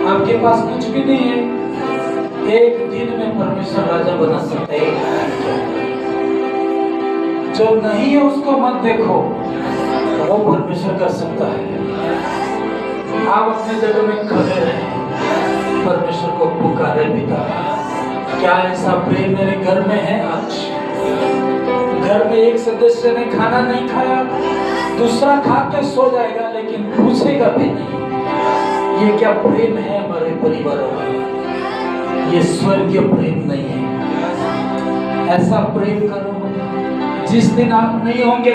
आपके पास कुछ भी नहीं है, एक दिन में परमेश्वर राजा बना सकते हैं। जो नहीं है उसको मत देखो, वो परमेश्वर कर सकता है। आप अपने जगह में खड़े रहे, परमेश्वर को पुकारे। पिता, क्या ऐसा प्रेम मेरे घर में है? आज घर में एक सदस्य ने खाना नहीं खाया, दूसरा खा के सो जाएगा, लेकिन पूछेगा भी नहीं। ये क्या प्रेम है हमारे परिवारों में? ये स्वर्गीय प्रेम नहीं है। ऐसा प्रेम करो जिस दिन आप नहीं होंगे।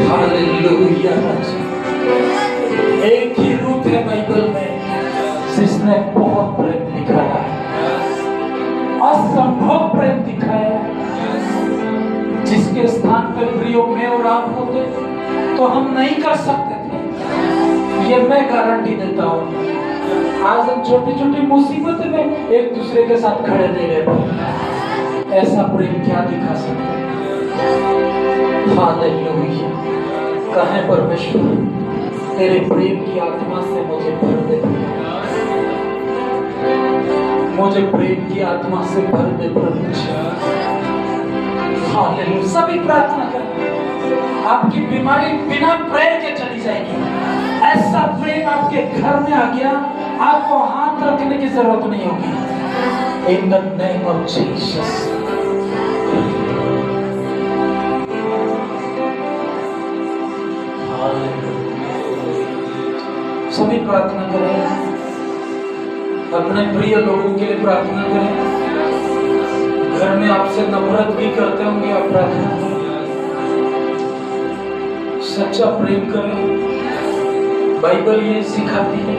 हालेलुया। एक ही रूप है बाइबल में जिसने बहुत प्रेम दिखाया है, असंभव प्रेम दिखाया है। जिसके स्थान पर प्रियो में और आप होते तो हम नहीं कर सकते थे, ये मैं गारंटी देता हूँ। आज हम छोटी छोटी मुसीबत में एक दूसरे के साथ खड़े नहीं रह पाते। ऐसा प्रेम क्या दिखा सकते? हालेलुया। कहें परमेश्वर, तेरे प्रेम की आत्मा से मुझे भर दे, मुझे प्रेम की आत्मा से भर दे प्रभु। हालेलुया। सभी प्रार्थना करें, आपकी बीमारी बिना प्रेम के चली जाएगी। ऐसा प्रेम आपके घर में आ गया, आपको हाथ रखने की जरूरत नहीं होगी। In the name of Jesus. सभी प्रार्थना करें, अपने प्रिय लोगों के लिए प्रार्थना करें। घर में आपसे नफरत भी करते होंगे, आप प्रार्थना करें। सच्चा प्रेम करें। बाइबल ये सिखाती है,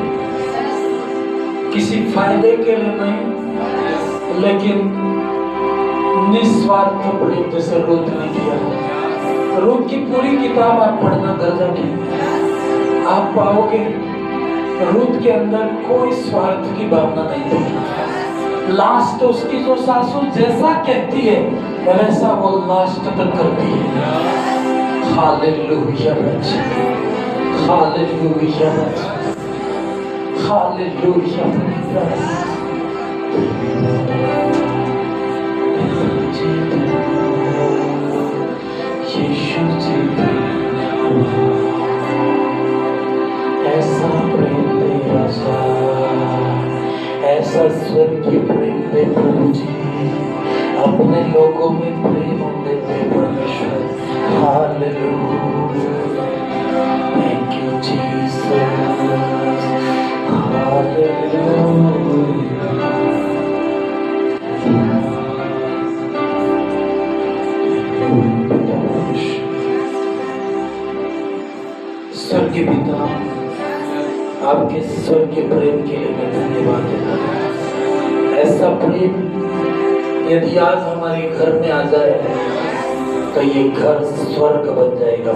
किसी फायदे के लिए नहीं, लेकिन निस्वार्थ प्रेम, जैसे रूत ने किया। रूत की पूरी किताब आप पढ़ना घर जाके, आप पाओगे रूत के अंदर कोई स्वार्थ की भावना नहीं थी।
लास्ट उसकी जो सासू जैसा कहती है वैसा वो लास्ट तक करती है। Hallelujah hallelujah hallelujah. Yeshu ji ऐसा प्रेम तेरा सा, ऐसा स्वर्गीय प्रेम दे प्रभु जी, अपने लोगों में प्रेम देते परमेश्वर। Hallelujah thank you Jesus. Hallelujah स्वर्गीय पिता, आपके स्वर्गीय प्रेम के लिए मैं धन्यवाद देता हूँ। ऐसा प्रेम यदि आज हमारे घर में आ जाए तो ये घर स्वर्ग बन जाएगा।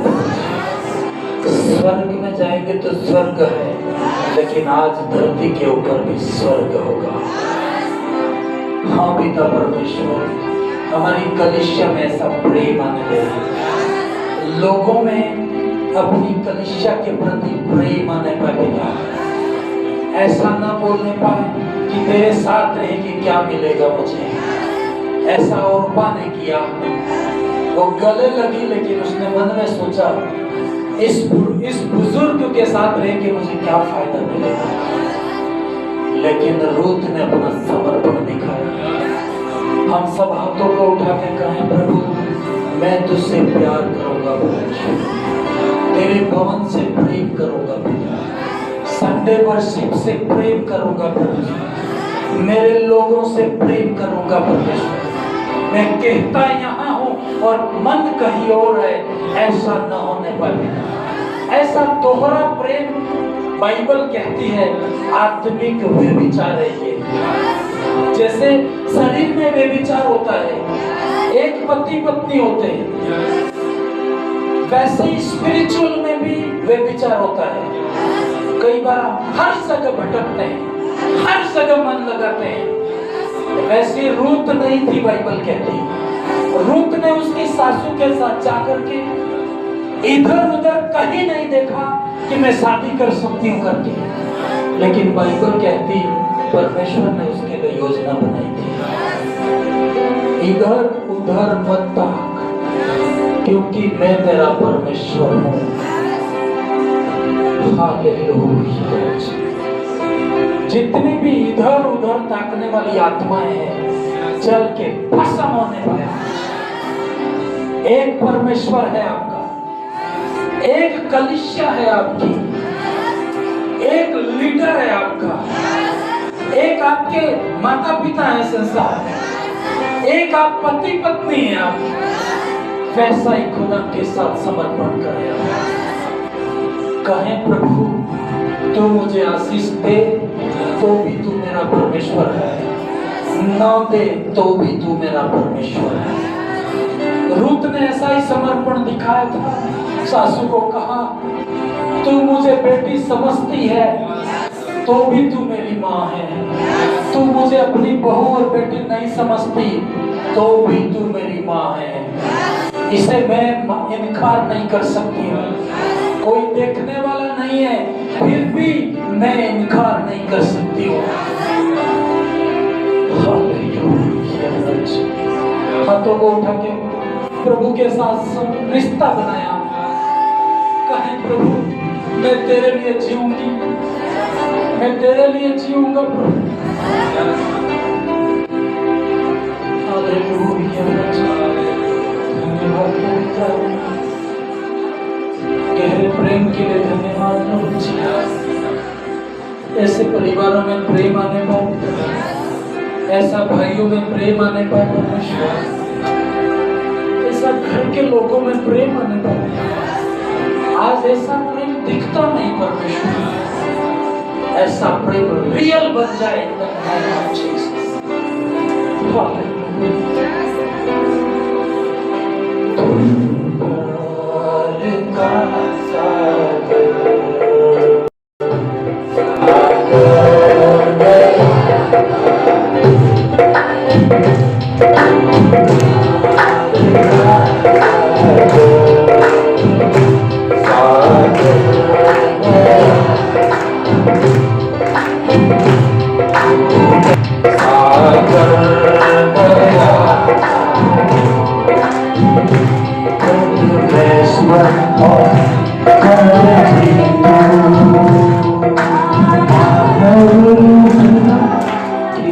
स्वर्ग में जाएंगे तो स्वर्ग है, लेकिन आज धरती के ऊपर भी स्वर्ग होगा। हाँ पिता परमेश्वर, हमारी कलीसिया में ऐसा प्रेम आने दे, लोगों में अपनी कलीसिया के प्रति प्रेम आने पाएगा। ऐसा ना बोलने पाए कि तेरे साथ रह के क्या मिलेगा मुझे। ऐसा औरपा ने किया, वो गले लगी लेकिन उसने मन में सोचा इस बुजुर्ग के साथ रह के मुझे क्या फायदा मिलेगा। लेकिन रूथ ने अपना समर्पण दिखाया। हम सब हाथों को उठा के कहें प्रभु मैं तुझसे प्यार करूंगा, तेरे भवन से प्रेम करूंगा, संडे वर्शिप से प्रेम करूंगा प्रभु, मेरे लोगों से प्रेम करूंगा परमेश्वर। मैं कहता यहाँ हूँ और मन कहीं और है, ऐसा न होने पाए। ऐसा दोहरा प्रेम बाइबल कहती है आत्मिक व्यभिचार है ये। जैसे शरीर में व्यभिचार होता है, एक पति पत्नी होते हैं, वैसे ही स्पिरिचुअल में भी व्यभिचार होता है। कई बार हर जगह भटकते हैं, हर जगह मन लगाते हैं। वैसे रूत नहीं थी, बाइबल कहती रूत ने उसकी सासू के साथ जाकर के इधर उधर कहीं नहीं देखा कि मैं शादी कर सकती हूँ करके, लेकिन बाइबल कहती परमेश्वर ने उसके लिए योजना बनाई थी। इधर उधर मत ताक, क्योंकि मैं तेरा परमेश्वर हूँ। हालेलुया। जितनी भी इधर उधर ताकने वाली आत्माएं हैं चल के भस्म होने पाए। एक परमेश्वर है आपका, एक कलीसिया है आपकी, एक लीडर है आपका, एक आपके माता पिता है संसार में, एक आप पति पत्नी है आप। वैसा ही खुदा के साथ समर्पण करें। कहें प्रभु तू मुझे आशीष दे तो भी तू मेरा परमेश्वर है, न दे तो भी तू मेरा परमेश्वर है। रूत ने ऐसा ही समर्पण दिखाया था। सासू को कहा तू मुझे बेटी समझती है तो भी तू मेरी माँ है, तू मुझे अपनी बहू और बेटी नहीं समझती तो भी तू मेरी माँ है। इसे मैं इनकार नहीं कर सकती हूँ, कोई देखने वाला नहीं है फिर भी मैं इनकार नहीं कर सकती हूँ। हाथों को उठा के प्रभु के साथ रिश्ता बनाया। कहें प्रभु मैं तेरे लिए जीऊंगी, मैं तेरे लिए जीऊंगा प्रभु। गहरे प्रेम के लिए धन्यवाद। ऐसे परिवारों में प्रेम आने पाए, ऐसा भाइयों में प्रेम आने पाए परमेश्वर, ऐसा घर के लोगों में प्रेम आने पाए। आज ऐसा प्रेम दिखता नहीं परमेश्वर, ऐसा प्रेम रियल बन जाए।
went home.